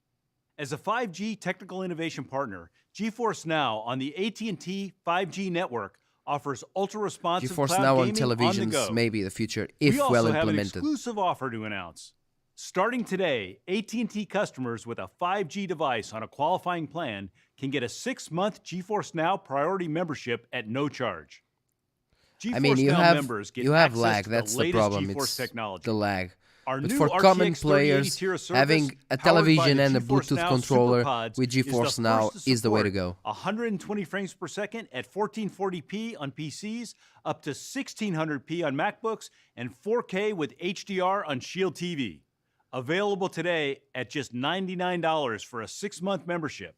As a 5G technical innovation partner, GeForce Now on the AT&T 5G network offers ultra-responsive GeForce cloud Now on gaming on the televisions go. may be the future if We also well have an implemented. exclusive offer to announce. Starting today, AT&T customers with a 5G device on a qualifying plan can get a 6-month GeForce Now priority membership at no charge. GeForce I mean, you Now have members get you have access lag. to That's the the latest problem. GeForce It's technology. the lag. Our But new for RTX common 3080 players, tier service, having a powered by television the and a GeForce Bluetooth Now controller SuperPods, with is the GeForce Now first to is the way to support go. 120 frames per second at 1440p on PCs, up to 1600p on MacBooks, and 4K with HDR on Shield TV. Available today at just $99 for a 6-month membership.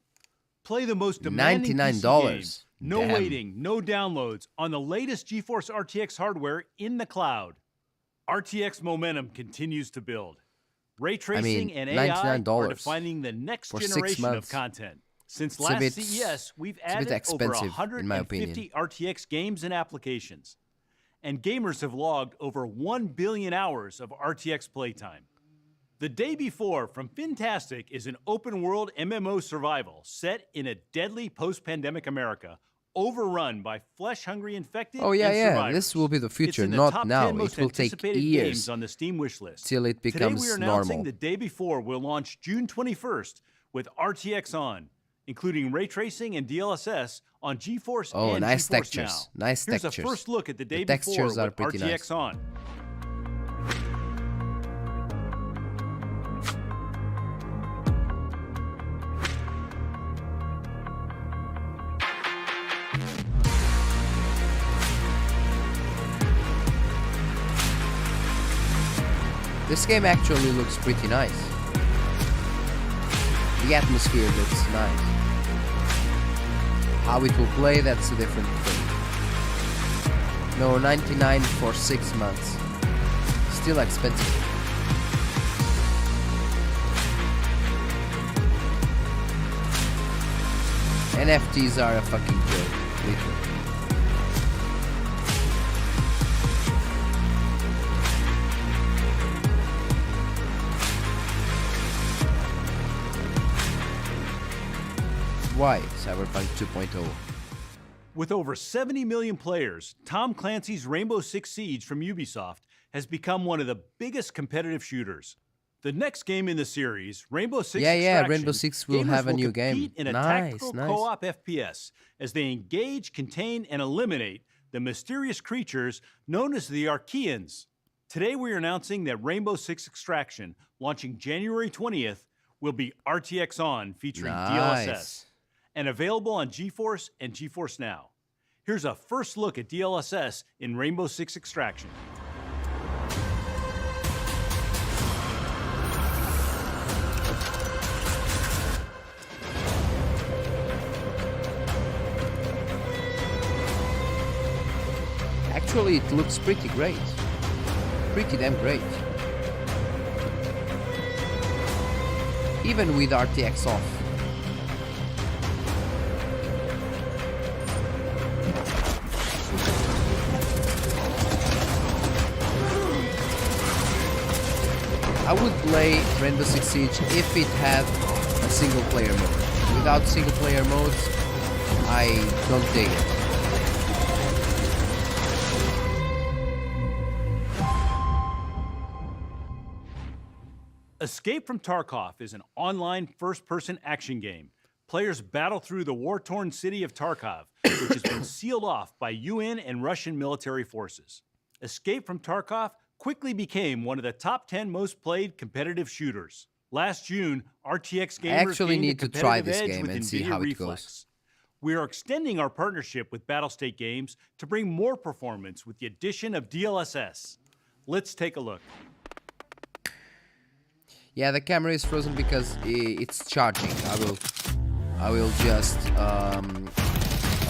Play the most demanding PC $99. game. No Damn. waiting, no downloads on the latest GeForce RTX hardware in the cloud. RTX momentum continues to build. Ray tracing and AI are $99 defining the next for 6 generation of months. content. Since It's a last bit- CES, we've it's a bit added over expensive, in my 150 opinion. RTX games and applications. And gamers have logged over 1 billion hours of RTX playtime. The Day Before from Fantastic is an open-world MMO survival set in a deadly post-pandemic America, overrun by flesh-hungry infected Oh yeah, and yeah. survivors. This will be the It's future, in the not top now. 10 most It will take anticipated years games on the Steam wish list. till it Today becomes we are announcing normal. The Day Before will launch June 21st with RTX on, including ray tracing and DLSS on GeForce Oh, and nice GeForce textures. Now. Nice Here's textures. a first look at the Day The Before textures are with pretty RTX nice. on. This game actually looks pretty nice. The atmosphere looks nice. How it will play, that's a different thing. No, 99 for 6 months. Still expensive. NFTs are a fucking joke, literally. Why Cyberpunk 2.0? With over 70 million players, Tom Clancy's Rainbow Six Siege from Ubisoft has become one of the biggest competitive shooters. The next game in the series, Rainbow Six Extraction, Rainbow Six will gamers have a new compete game. in a Nice, tactical nice. co-op FPS as they engage, contain, and eliminate the mysterious creatures known as the Archeans. Today we are announcing that Rainbow Six Extraction, launching January 20th, will be RTX on featuring DLSS. Nice. And available on GeForce and GeForce Now. Here's a first look at DLSS in Rainbow Six Extraction. Actually, it looks pretty great. Pretty damn great. Even with RTX off. I would play Rainbow Six Siege if it had a single player mode. Without single player modes, I don't dig it. Escape from Tarkov is an online first-person action game. Players battle through the war-torn city of Tarkov, which has been sealed off by UN and Russian military forces. Escape from Tarkov quickly became one of the top 10 most played competitive shooters. Last June, RTX gamers actually gained a need to try competitive this edge game with and see Nvidia how it Reflex. goes. We are extending our partnership with Battlestate Games to bring more performance with the addition of DLSS. Let's take a look. Yeah, the camera is frozen because it's charging. I'll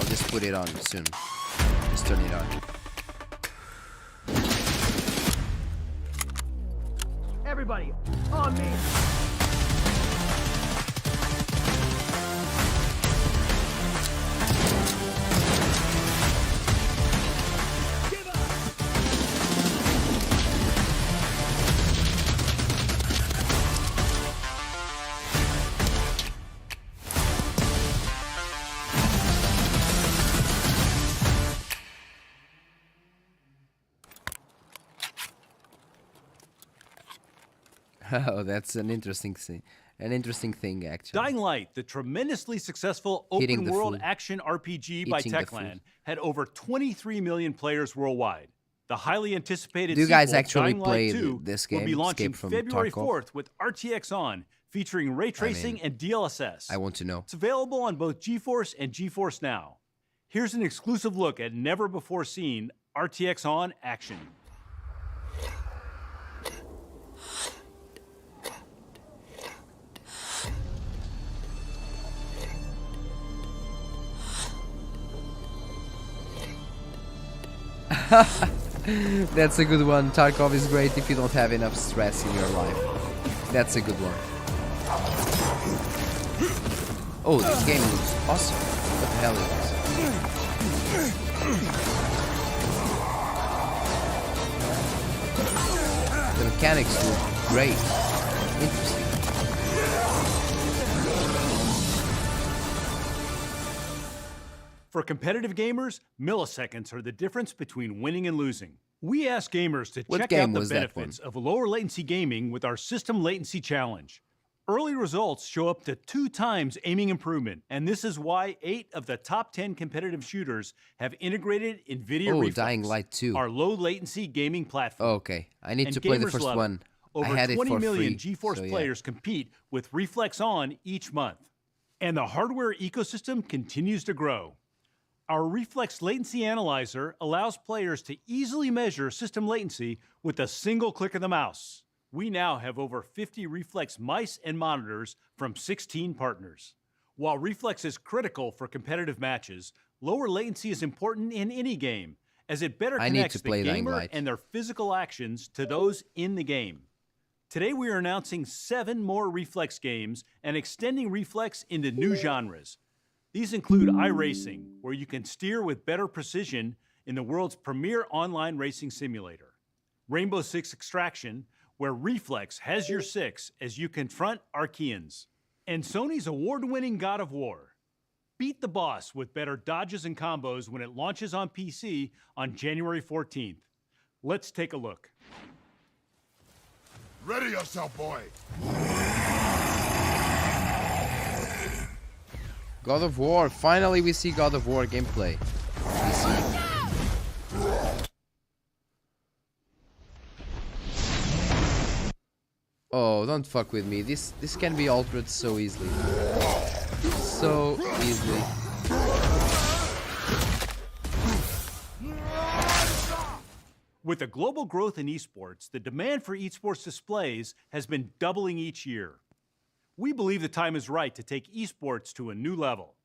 just put it on soon. Just turn it on. Everybody, on me! Oh, that's an interesting thing. An interesting thing, actually. Dying Light, the tremendously successful Hitting the open-world food. action RPG by Eating the Techland, food. had over 23 million players worldwide. The highly anticipated Do you guys sequel, actually Dying play Light 2, this will game, be launching Escape from February Tarkov? 4th with RTX On, featuring ray tracing and DLSS. I want to know. It's available on both GeForce and GeForce Now. Here's an exclusive look at never-before-seen RTX On action. That's a good one. Tarkov is great if you don't have enough stress in your life. That's a good one. Oh, this game looks awesome. What the hell is this? The mechanics look great. Interesting. For competitive gamers, milliseconds are the difference between winning and losing. We ask gamers to What check game out the was that benefits of lower latency gaming with our System Latency Challenge. Early results show up to 2 times aiming improvement, and this is why 8 of the top 10 competitive shooters have integrated Nvidia Reflex, Dying Light 2. our low latency gaming platform. Okay, I need And to play the gamers first love it. one. Over I had 20 it for million free, GeForce so yeah. players compete with Reflex On each month. And the hardware ecosystem continues to grow. Our Reflex Latency Analyzer allows players to easily measure system latency with a single click of the mouse. We now have over 50 Reflex mice and monitors from 16 partners. While Reflex is critical for competitive matches, lower latency is important in any game, as it better connects the gamer and their physical actions to those in the game. Today we are announcing 7 more Reflex games and extending Reflex into new genres. These include iRacing, where you can steer with better precision in the world's premier online racing simulator. Rainbow Six Extraction, where Reflex has your 6 as you confront Archeans. And Sony's award-winning God of War. Beat the boss with better dodges and combos when it launches on PC on January 14th. Let's take a look. Ready yourself, boy. God of War. Finally, we see God of War gameplay. Oh, don't fuck with me. This can be altered so easily. So easily. With the global growth in esports, the demand for esports displays has been doubling each year. We believe the time is right to take esports to a new level.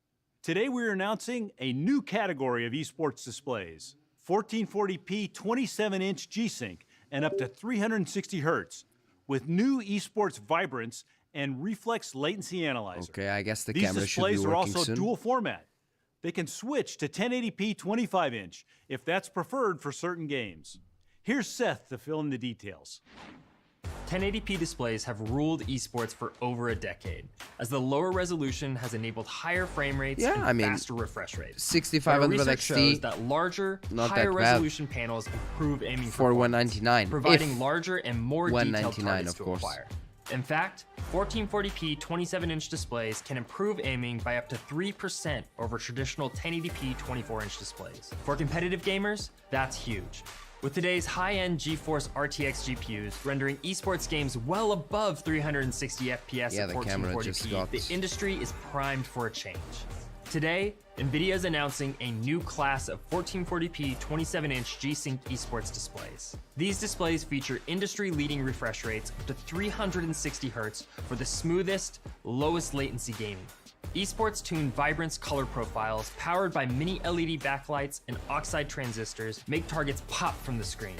Today we're announcing a new category of esports displays. 1440p 27-inch G-Sync and up to 360 Hz with new esports vibrance and Reflex Latency Analyzer. Okay, I guess the These camera should be displays are working also soon. dual format. They can switch to 1080p 25-inch if that's preferred for certain games. Here's Seth to fill in the details. 1080p displays have ruled esports for over a decade, as the lower resolution has enabled higher frame rates and faster refresh rates. 6500 research XT, shows that larger, higher resolution panels improve aiming for $199, providing larger and more detailed $199 targets of to course. acquire. In fact, 1440p 27-inch displays can improve aiming by up to 3% over traditional 1080p 24-inch displays. For competitive gamers, that's huge. With today's high-end GeForce RTX GPUs rendering esports games well above 360 FPS at 1440p, the industry is primed for a change. Today, Nvidia is announcing a new class of 1440p 27-inch G-Sync esports displays. These displays feature industry-leading refresh rates up to 360 Hz for the smoothest, lowest latency gaming. Esports tune Vibrance color profiles powered by mini LED backlights and oxide transistors make targets pop from the screen.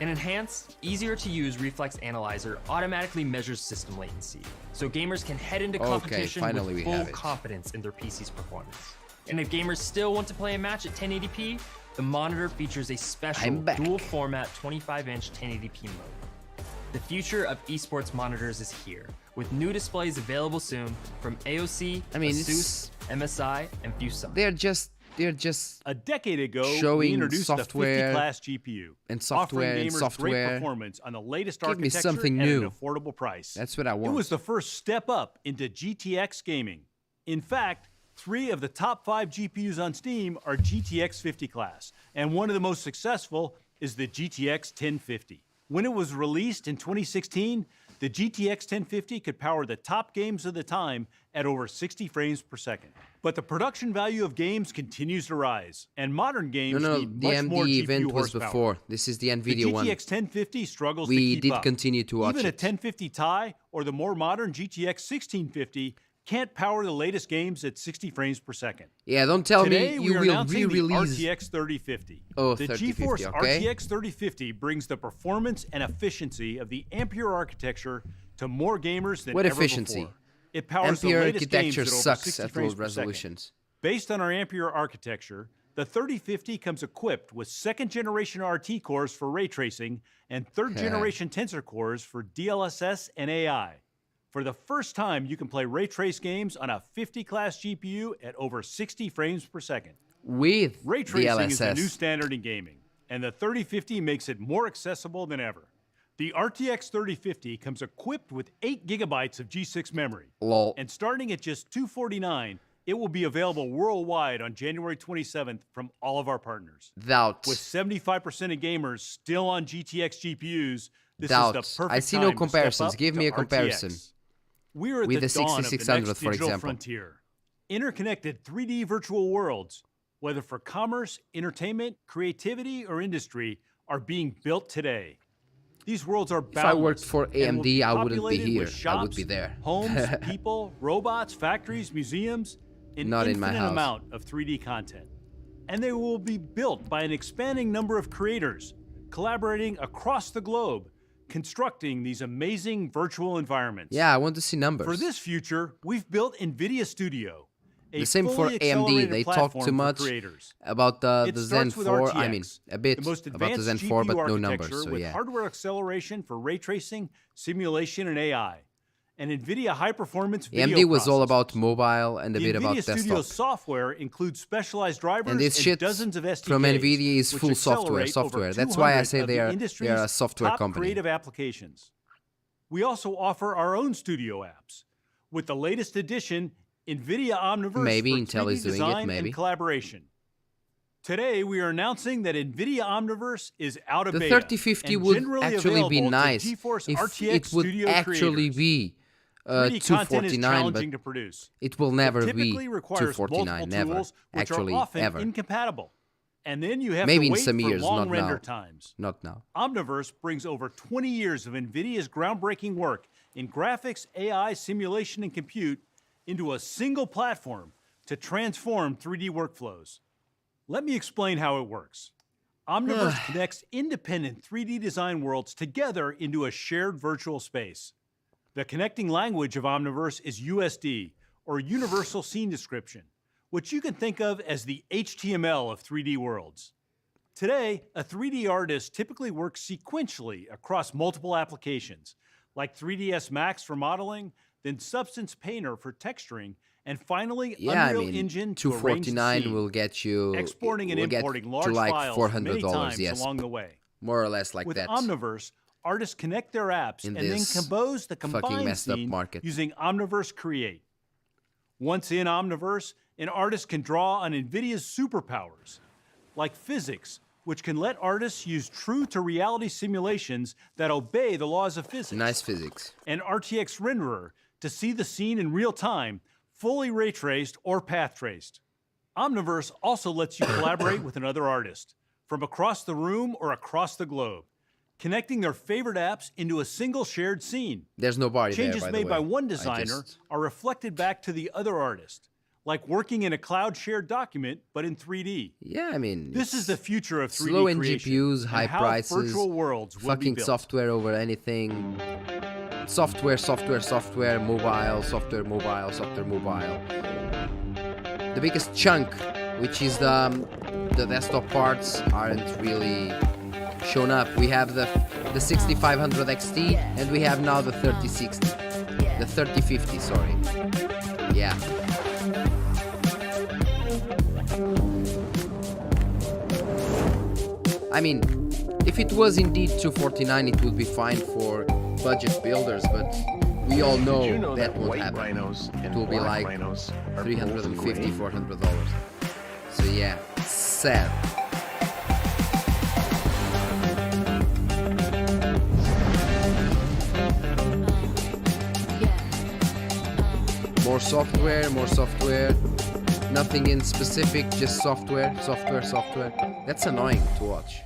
An enhanced, easier to use Reflex Analyzer automatically measures system latency, so gamers can head into competition with full confidence in their PC's performance. And if gamers still want to play a match at 1080p, the monitor features a special dual format 25-inch 1080p mode. The future of esports monitors is here, with new displays available soon from AOC, Asus, MSI, and FUSON. They're just a decade ago showing we introduced software the 50 class GPU and software offering and gamers software. great performance on the latest Give me architecture something at new. an affordable price. That's what I want. It was the first step up into GTX gaming. In fact, 3 of the top 5 GPUs on Steam are GTX 50 class, and one of the most successful is the GTX 1050. When it was released in 2016, the GTX 1050 could power the top games of the time at over 60 frames per second. But the production value of games continues to rise, and modern games need the much AMD more GPU event was horsepower. before. This is the Nvidia The GTX one. 1050 struggles to We keep did up. continue to watch Even a it. 1050 Ti or the more modern GTX 1650 can't power the latest games at 60 frames per second. Yeah, don't tell Today, me you we are will announcing the re-release. RTX 3050. Oh, The 3050, GeForce okay. RTX 3050 brings the performance and efficiency of the Ampere architecture to more gamers than What ever efficiency? before. It powers Ampere the latest games architecture at over sucks 60 at frames low per second. resolutions. Based on our Ampere architecture, the 3050 comes equipped with second-generation RT cores for ray tracing and third-generation tensor cores for DLSS and AI. For the first time, you can play ray trace games on a 50-class GPU at over 60 frames per second. With Ray tracing is the new DLSS. standard in gaming, and the 3050 makes it more accessible than ever. The RTX 3050 comes equipped with 8 gigabytes of G6 memory. Lol. And starting at just $249, it will be available worldwide on January 27th from all of our partners. Doubt. With 75% of gamers still on GTX GPUs, this Doubt. is the perfect I see time no to step comparisons. up Give me to a comparison. RTX. We're at With the the dawn of the 6600, next for digital example. frontier. Interconnected 3D virtual worlds, whether for commerce, entertainment, creativity, or industry, are being built today. These worlds are boundless. If I worked for and will AMD, I wouldn't be populated here. with shops, I would be there. Homes, people, robots, factories, museums, an Not in my infinite house. amount of 3D content. And they will be built by an expanding number of creators, collaborating across the globe, constructing these amazing virtual environments. Yeah, I want to see numbers. For this future, we've built Nvidia Studio, a The same for fully AMD. accelerated They talk platform too for much creators. about the It Zen starts with 4. I mean, RTX, a bit the most about the advanced Zen 4, but GPU no numbers. architecture So with yeah. hardware acceleration for ray tracing, simulation, and AI. And NVIDIA high-performance video AMD was all processors. about mobile and a The bit about NVIDIA Studio desktop. software includes specialized drivers And this shit dozens of SDKs, from Nvidia is which full software. accelerate over That's why I 200 say of the they are industry's a software top company. creative applications. We also offer our own studio apps with the latest edition NVIDIA Omniverse Maybe for Intel 3D is doing it, design maybe. and collaboration. Today, we are announcing that NVIDIA Omniverse is out of The beta 3050 and would generally actually be available to nice GeForce if RTX it would Studio actually creators. be 3D content is 249, challenging but to produce. it will never It be typically requires 249. multiple Never. tools, which Actually, are often ever. incompatible. And then you have Maybe to in wait some for years, long not render now. times. Not now. Omniverse brings over 20 years of NVIDIA's groundbreaking work in graphics, AI, simulation, and compute into a single platform to transform 3D workflows. Let me explain how it works. Omniverse connects independent 3D design worlds together into a shared virtual space. The connecting language of Omniverse is USD, or Universal Scene Description, which you can think of as the HTML of 3D worlds. Today, a 3D artist typically works sequentially across multiple applications, like 3ds Max for modeling, then Substance Painter for texturing, and finally Yeah, Unreal I mean, Engine to arrange the 249 scene, will get you exporting and will get importing to large like files many $400. times Yes, along the way. more or less like With that. Omniverse, artists connect their apps In and then this compose the fucking combined messed up scene market. using Omniverse Create. Once in Omniverse, an artist can draw on NVIDIA's superpowers, like physics, which can let artists use true-to-reality simulations that obey the laws of physics. Nice physics. And RTX Renderer to see the scene in real time, fully ray traced or path traced. Omniverse also lets you collaborate with another artist from across the room or across the globe, connecting their favorite apps into a single shared scene. There's nobody Changes there, by the made by way. one I designer just- are reflected back to the other artist, like working in a cloud shared document, but in 3D. Yeah, I mean, This is the future of 3D slow in creation GPUs, and high how prices, virtual worlds will be fucking built. software over anything. Software, mobile, software, mobile. The biggest chunk, which is the desktop parts, aren't really shown up. We have the 6500 XT, and we have now the 3060, the 3050. Sorry. Yeah. I mean, if it was indeed 249, it would be fine for budget builders, but we all know that won't happen. It will be like $350, $400. So yeah, sad. more software, more software. Nothing in specific, just software, software, software. That's annoying to watch.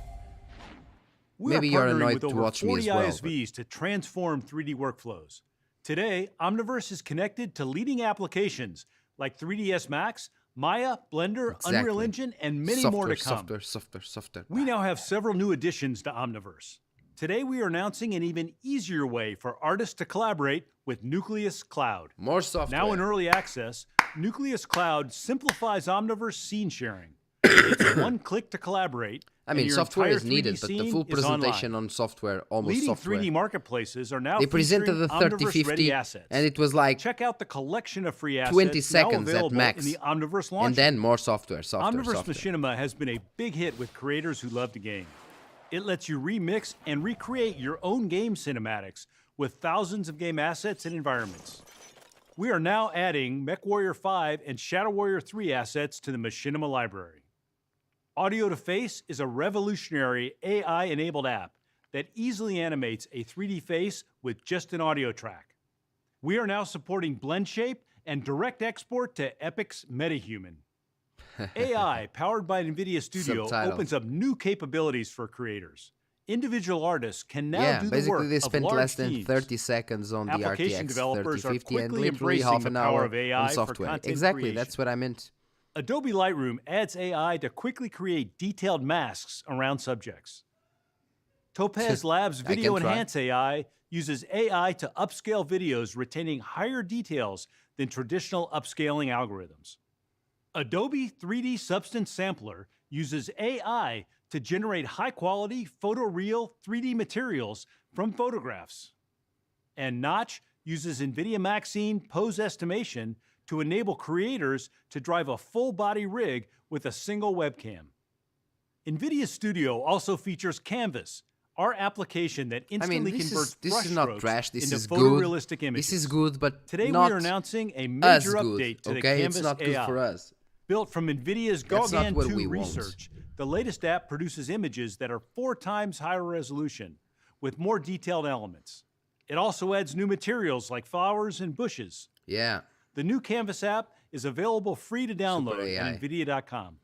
Maybe you're annoyed to watch me as well. 40 ISVs to transform 3D workflows. Today, Omniverse is connected to leading applications like 3ds Max, Maya, Blender, Unreal Engine, and many more to come. Software. We now have several new additions to Omniverse. Today, we are announcing an even easier way for artists to collaborate with Nucleus Cloud. More software. Now in early access, Nucleus Cloud simplifies Omniverse scene sharing. It's one click to collaborate. I mean, software is needed, but the full presentation on software, almost Leading software. 3D marketplaces are now They presented the featuring 3050, Omniverse-ready assets. and it was like Check out the collection of free assets 20 seconds now at available max. in the Omniverse launcher. And then more software. Omniverse Machinima has been a big hit with creators who love to game. It lets you remix and recreate your own game cinematics with thousands of game assets and environments. We are now adding MechWarrior 5 and Shadow Warrior 3 assets to the Machinima library. Audio to Face is a revolutionary AI-enabled app that easily animates a 3D face with just an audio track. We are now supporting blend shape and direct export to Epic's MetaHuman. AI, powered by Nvidia Studio, opens up new capabilities for creators. Individual artists can now do the work they of spent large less than teams. 30 seconds on the Application RTX developers are 3050 and quickly literally half embracing an the power hour of AI on for software. content Exactly, creation. that's what I meant. Adobe Lightroom adds AI to quickly create detailed masks around subjects. Topaz Labs Video Enhance AI uses AI to upscale videos retaining higher details than traditional upscaling algorithms. Adobe 3D Substance Sampler uses AI to generate high-quality photoreal 3D materials from photographs. And Notch uses NVIDIA Maxine pose estimation to enable creators to drive a full-body rig with a single webcam. NVIDIA Studio also features Canvas, our application that instantly converts this is not brushstrokes trash. This into is photorealistic good. images. This is good, but today not we are announcing a major as good, update to the okay? Canvas It's not good AI. for us. Built from NVIDIA's That's not Gauguin what 2 we want. research, the latest app produces images that are 4 times higher resolution with more detailed elements. It also adds new materials like flowers and bushes. Yeah. The new Canvas app is available free to download AI. at NVIDIA.com.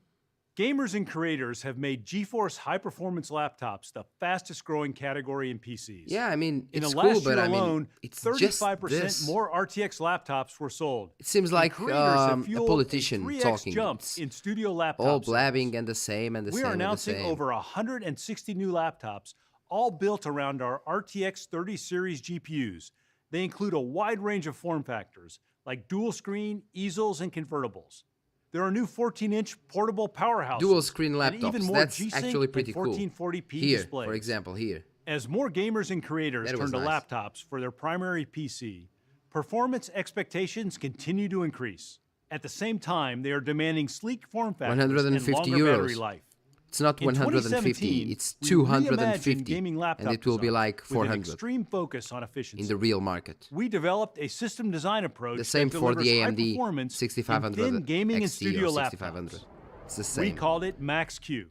Gamers and creators have made GeForce high-performance laptops the fastest-growing category in PCs. Yeah, I mean, in it's the cool, last but year I mean, alone, it's 35% just this. more RTX laptops were sold. It seems like creators have a fueled politician 3x talking. jump It's in studio laptop all sales. blabbing and the same and the We same are and the announcing same. over 160 new laptops, all built around our RTX 30 series GPUs. They include a wide range of form factors, like dual screen, easels, and convertibles. There are new 14-inch portable powerhouses. Dual screen and laptops. even more That's G-Sync actually pretty and cool. 1440p Here, displays. for example, here. As more gamers and creators That turn was to nice. laptops for their primary PC, performance expectations continue to increase. At the same time, they are demanding sleek form factors and 150 longer battery euros. life. It's not In 150, 2017, it's we 250, reimagined gaming laptop and it will be design like with an 400 extreme focus on efficiency. in the real market. We developed a system design approach The same that for delivers the high AMD performance in 6500 thin gaming and XT studio or 6500. laptops. It's the We same. called it Max-Q.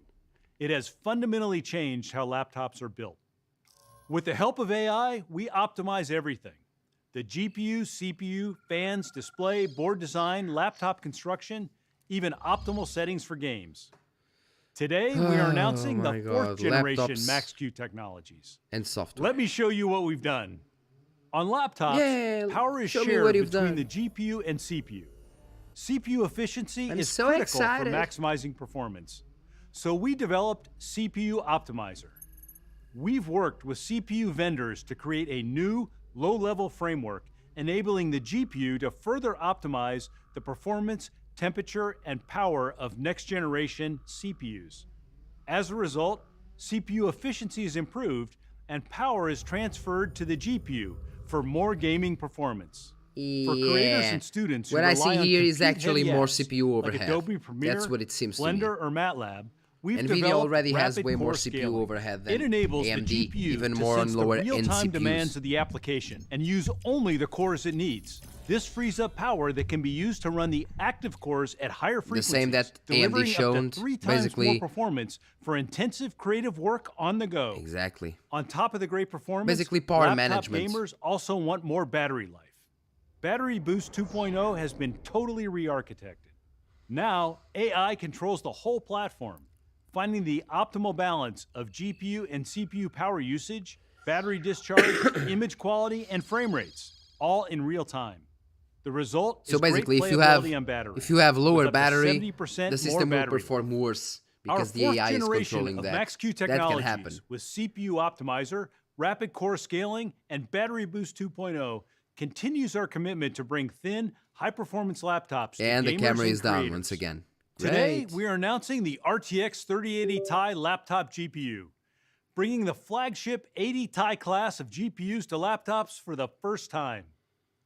It has fundamentally changed how laptops are built. With the help of AI, we optimize everything. The GPU, CPU, fans, display, board design, laptop construction, even optimal settings for games. Today, we are announcing the my 4th God, generation laptops Max-Q technologies. And software. Let me show you what we've done. On laptops, Yeah, power is show me shared what you've between done. the GPU and CPU. CPU efficiency I'm is so critical excited. for maximizing performance. So we developed CPU Optimizer. We've worked with CPU vendors to create a new low-level framework enabling the GPU to further optimize the performance, temperature, and power of next-generation CPUs. As a result, CPU efficiency is improved and power is transferred to the GPU for more gaming performance. For creators and students who What I rely see on here is actually compute-heavy more apps CPU like overhead. Adobe Premiere, That's what it seems to me. Blender, or MATLAB, we've Nvidia developed already has rapid way more core CPU scaling. overhead than It enables AMD, the GPU even to more on sense lower the end real-time CPUs. demands of the application and use only the cores it needs. This frees up power that can be used to run the active cores at higher frequencies, same that AMD delivering showed, up to 3 times basically. more performance for intensive creative work on the go. Exactly. On top of the great performance, Basically power laptop management. gamers also want more battery life. Battery Boost 2.0 has been totally re-architected. Now, AI controls the whole platform, finding the optimal balance of GPU and CPU power usage, battery discharge, image quality, and frame rates, all in real time. The result So is basically, great if you have lower battery, the system will perform worse because the AI is controlling that. Max-Q That can happen. technologies with CPU optimizer, rapid core scaling, and Battery Boost 2.0 continues our commitment to bring thin, high-performance laptops And to the gamers camera and is down creators. once again. Today, Great. we are announcing the RTX 3080 Ti laptop GPU, bringing the flagship 80 Ti class of GPUs to laptops for the first time,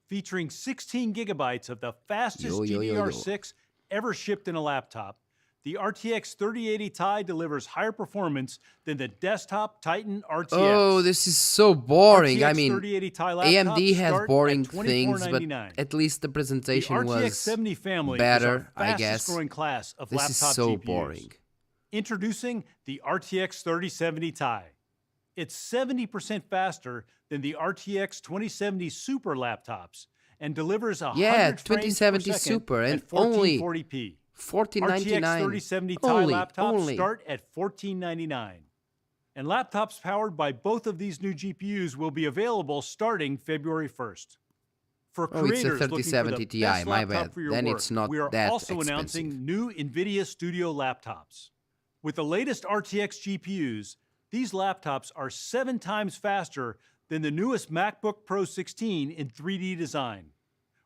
featuring 16 gigabytes of the fastest GDDR6 ever shipped in a laptop. The RTX 3080 Ti delivers higher performance than the desktop Titan RTX. Oh, this is so boring. RTX I mean, 3080 Ti AMD laptops has start boring at things, but $24.99. at least the presentation The RTX was 70 family better, is our I guess. fastest growing class of This laptop is so GPUs. boring. Introducing the RTX 3070 Ti. It's 70% faster than the RTX 2070 Super laptops and delivers 100 Yeah, frames 2070 per second Super and at only 1440p. $14.99. RTX 3070 Ti Only, laptops only. start at $14.99. And laptops powered by both of these new GPUs will be available starting February 1st. For Oh, it's a creators looking for 3070 the Ti, best my laptop bad. for your Then work, it's not we are that also expensive. announcing new Nvidia Studio laptops. With the latest RTX GPUs, these laptops are 7 times faster than the newest MacBook Pro 16 in 3D design.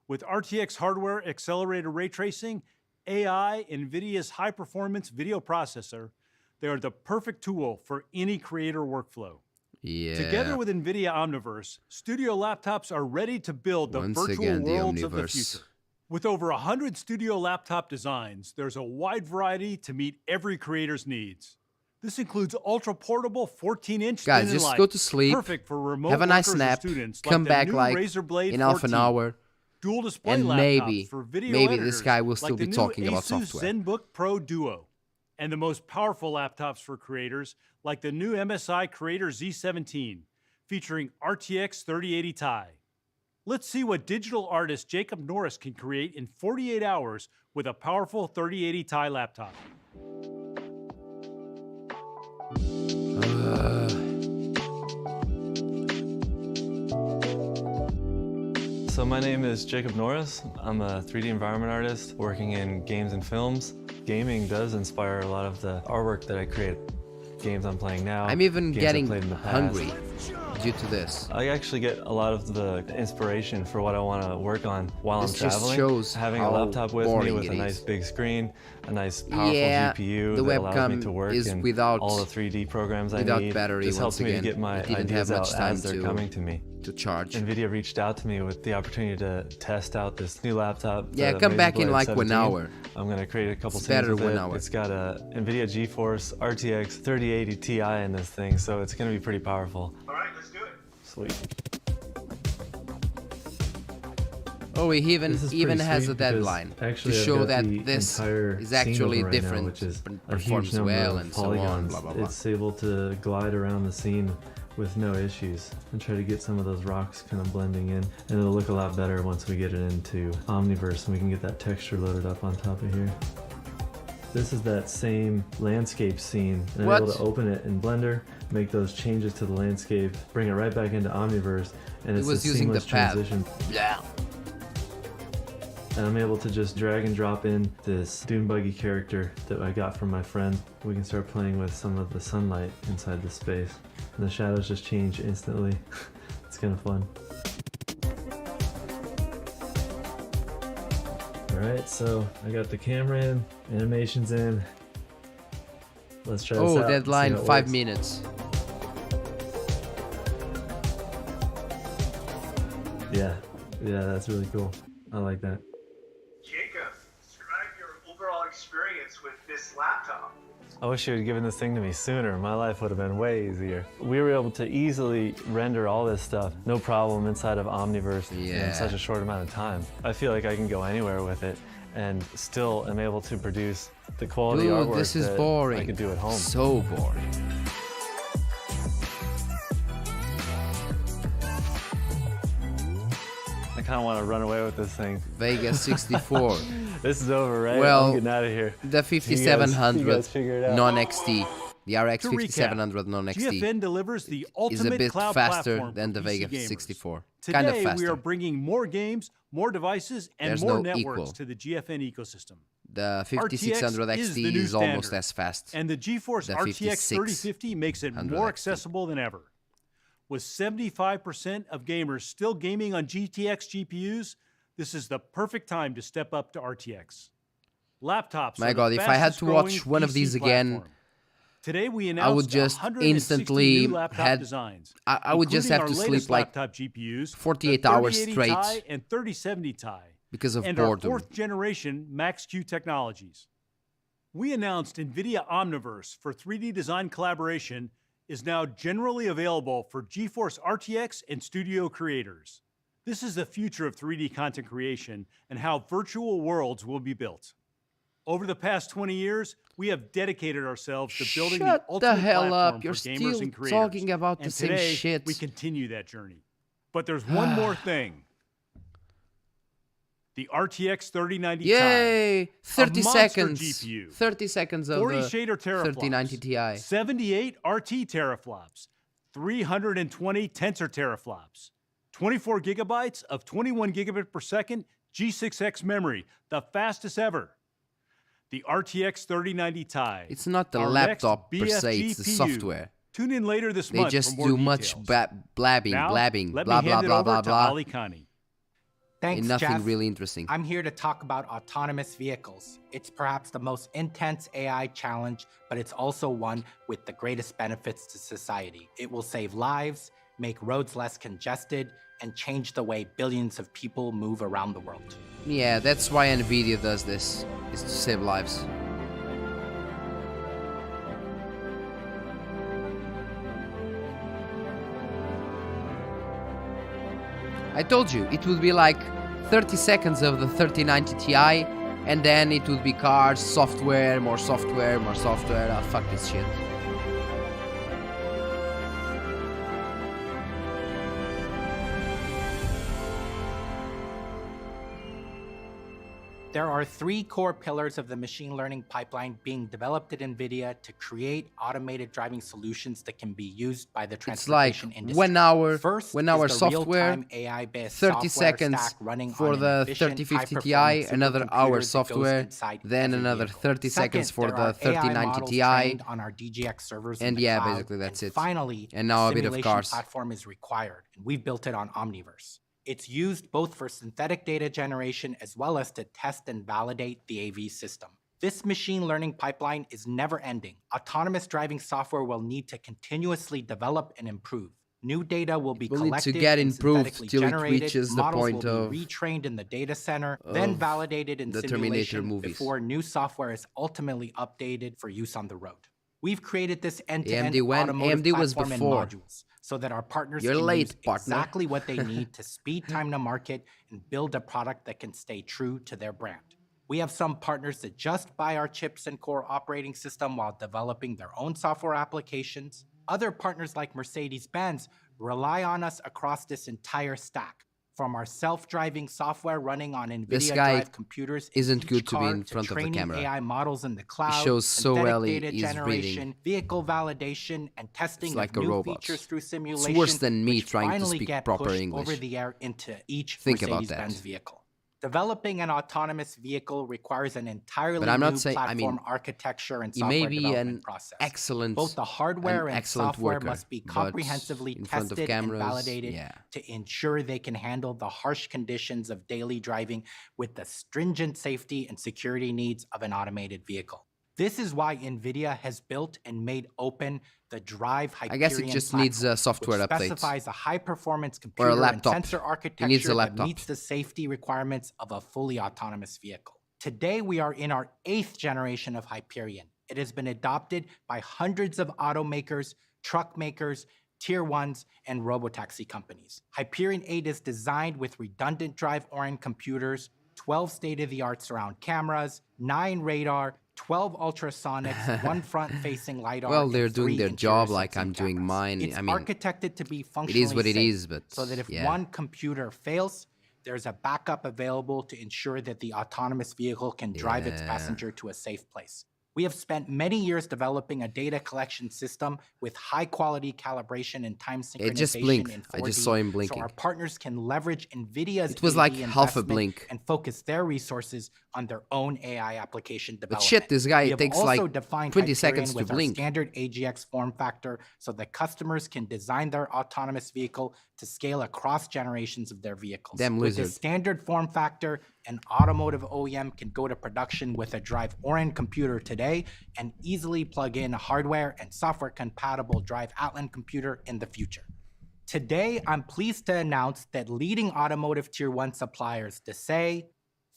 With RTX hardware accelerated ray tracing, AI, NVIDIA's high-performance video processor, they are the perfect tool for any creator workflow. Yeah. Together with NVIDIA Omniverse, studio laptops are ready to build the Once virtual again, the worlds of the Omniverse. future. With over 100 studio laptop designs, there's a wide variety to meet every creator's needs. This includes ultra-portable 14-inch Guys, thin and just light, go to sleep, perfect for remote have a nice workers or nap, students, come like back the new like Razer Blade in half an 14. hour, Dual display and laptops for video maybe editors, this guy will still like the be new talking about Asus software. ZenBook Pro Duo, and the most powerful laptops for creators, like the new MSI Creator Z17, featuring RTX 3080 Ti. Let's see what digital artist Jacob Norris can create in 48 hours with a powerful 3080 Ti laptop. So my name is Jacob Norris. I'm a 3D environment artist working in games and films. Gaming does inspire a lot of the artwork that I create. Games I'm playing now. I'm even games getting I played in the past. hungry due to this. I actually get a lot of the inspiration for what I want to work on while This I'm just traveling. shows Having a how laptop with me boring with it a nice is. big screen, a nice powerful Yeah, GPU the that allows me webcam to work is in without- all the 3D programs I without need. battery Just helps once me again. to get my I didn't ideas have much out time as they're to- coming to me. to charge. Nvidia reached out to me with the opportunity to test out this new laptop. Yeah, the come Razer back in Blade like 1 17. hour. I'm gonna create a couple It's things better with 1 it. hour. It's got a Nvidia GeForce RTX 3080 Ti in this thing, so it's gonna be pretty powerful. All right, let's do it. Sweet. Oh, he even This is even pretty has a sweet because deadline actually to I've show got that the this entire is scene actually open right now, different, which is a performs huge number well, of and so on. polygons. Blah blah blah. It's able to glide around the scene with no issues and try to get some of those rocks kind of blending in, and it'll look a lot better once we get it into Omniverse and we can get that texture loaded up on top of here. This is that same landscape scene, and I'm able What? to open it in Blender, make those changes to the landscape, bring it right back into Omniverse, and He it's was a using the seamless pad. transition. Yeah. And I'm able to just drag and drop in this dune buggy character that I got from my friend. We can start playing with some of the sunlight inside the space. And the shadows just change instantly. It's kind of fun. Alright, so I got the camera in, animations in. Let's try this Oh, out. see deadline how it 5 works. minutes. Yeah, that's really cool. I like that. Jacob, describe your overall experience with this laptop. I wish you had given this thing to me sooner. My life would have been way easier. We were able to easily render all this stuff, no problem, inside of Omniverse Yeah. in such a short amount of time. I feel like I can go anywhere with it and still am able to produce the quality Dude, artwork this is that boring. I could do at home. So boring. kind of want to run away with this thing. Vega 64. This is over, right? Well, I'm getting out of here. The 5700 You guys figure it out. non-XT, the RX To recap, 5700 non-XT GFN delivers the is ultimate a bit cloud faster platform than for the PC Vega gamers. 64. Today, Kind of we are faster. bringing more games, more devices, and There's more no networks equal. to the GFN ecosystem. The 5600 RTX is XT the new is almost standard, as fast. And the GeForce the RTX 3050 makes it 5600 more XT. accessible than ever. With 75% of gamers still gaming on GTX GPUs, this is the perfect time to step up to RTX. Laptops My are God, the if I had to watch fastest-growing one of PC these again, platform. Today we announced I would just 160 instantly new laptop had. designs, I would just including have our to latest sleep like laptop GPUs, 48 the hours 3080 straight Ti and 3070 Ti, because of and boredom. our 4th generation Max-Q technologies. We announced NVIDIA Omniverse for 3D design collaboration is now generally available for GeForce RTX and Studio creators. This is the future of 3D content creation and how virtual worlds will be built. Over the past 20 years, we have dedicated ourselves to building Shut the ultimate hell platform up. You're for gamers still and creators. talking about the And same today, shit. we continue that journey. But there's one more thing. The RTX 3090 Ti. Yay! 30 monster seconds. GPU. 30 seconds of 40 the shader teraflops, 3090 Ti. 78 RT teraflops, 320 tensor teraflops, 24 gigabytes of 21 gigabit per second G6X memory, the fastest ever. The RTX 3090 Ti. It's not the our laptop next per se, it's the BFGPU. software. Tune in later this They month just for more do much details. blabbing, Now, blabbing, let blah, me blah, hand it blah, over blah, to blah. Ali Khani. Thanks, And nothing Jeff. really interesting. I'm here to talk about autonomous vehicles. It's perhaps the most intense AI challenge, but it's also one with the greatest benefits to society. It will save lives, make roads less congested, and change the way billions of people move around the world. Yeah, that's why Nvidia does this, is to save lives. I told you, it would be like 30 seconds of the 3090 Ti, and then it would be cars, software, more software, more software. Ah, fuck this shit. There are three core pillars of the machine learning pipeline being developed at NVIDIA to create automated driving solutions that can be used by the It's like transportation industry. 1 hour, First 1 hour is the software, real-time AI-based 30 software seconds stack running for on the an efficient, 3050 Ti, high-performance another supercomputer hour that goes software, inside then every another vehicle. 30 seconds Second, for there the are AI 3090 models Ti, trained on our DGX servers in and the yeah, cloud. basically that's And it. finally, And now a bit of simulation cars. platform is required, and we've built it on Omniverse. It's used both for synthetic data generation as well as to test and validate the AV system. This machine learning pipeline is never ending. Autonomous driving software will need to continuously develop and improve. New data will be Will need to collected get and improved synthetically till it generated. reaches the Models point will of- be retrained in the data center, then of validated in the Terminator simulation movies. before new software is ultimately updated for use on the road. We've created this end-to-end AMD when? automotive AMD was platform before. in modules so that our partners You're can late, use partner. exactly what they need to speed time to market and build a product that can stay true to their brand. We have some partners that just buy our chips and core operating system while developing their own software applications. Other partners like Mercedes-Benz rely on us across this entire stack. From our self-driving software running on This NVIDIA guy Drive computers in isn't each good to be car in front of the training camera. AI models in the cloud, shows so synthetic well data he's generation, reading. vehicle validation, and testing It's like of a new robot. features through simulation. It's worse than me which trying to finally speak get proper pushed English. over the air into each Think about Mercedes-Benz that. vehicle. Developing an autonomous vehicle requires an entirely But I'm not new saying- I platform mean, architecture and he software may be development an process. excellent, Both the hardware and excellent software worker, must be but comprehensively in front of tested cameras, and validated yeah. to ensure they can handle the harsh conditions of daily driving with the stringent safety and security needs of an automated vehicle. This is why NVIDIA has built and made open the Drive Hyperion I guess it just needs a platform, software which update. specifies a high-performance Or computer a laptop. and sensor It architecture needs a that laptop. meets the safety requirements of a fully autonomous vehicle. Today, we are in our 8th generation of Hyperion. It has been adopted by hundreds of automakers, truck makers, tier ones, and robotaxi companies. Hyperion 8 is designed with redundant drive-oriented computers, 12 state-of-the-art surround cameras, 9 radar, 12 ultrasonics, 1 front-facing LiDAR, Well, they're and doing 3 their interior job like sensing I'm doing cameras. mine. It's I mean, architected to be it functionally is what it safe, is, but so that if yeah. one computer fails, there's a backup available to ensure that the autonomous vehicle can drive its Yeah. passenger to a safe place. We have spent many years developing a data collection system with high quality calibration and time synchronization It just blinked. in 4D, I just saw him so blinking. our partners can leverage Nvidia's It was AV like half a investment blink. and focus their resources on their own AI application development. But shit, this guy We have takes also like defined 20 Hyperion seconds to with our blink. standard AGX form factor so that customers can design their autonomous vehicle to scale across generations of their vehicles. Damn With lizard. this standard form factor, an automotive OEM can go to production with a Drive Orin computer today and easily plug in a hardware and software compatible Drive Atlan computer in the future. Today, I'm pleased to announce that leading automotive tier 1 suppliers Desay,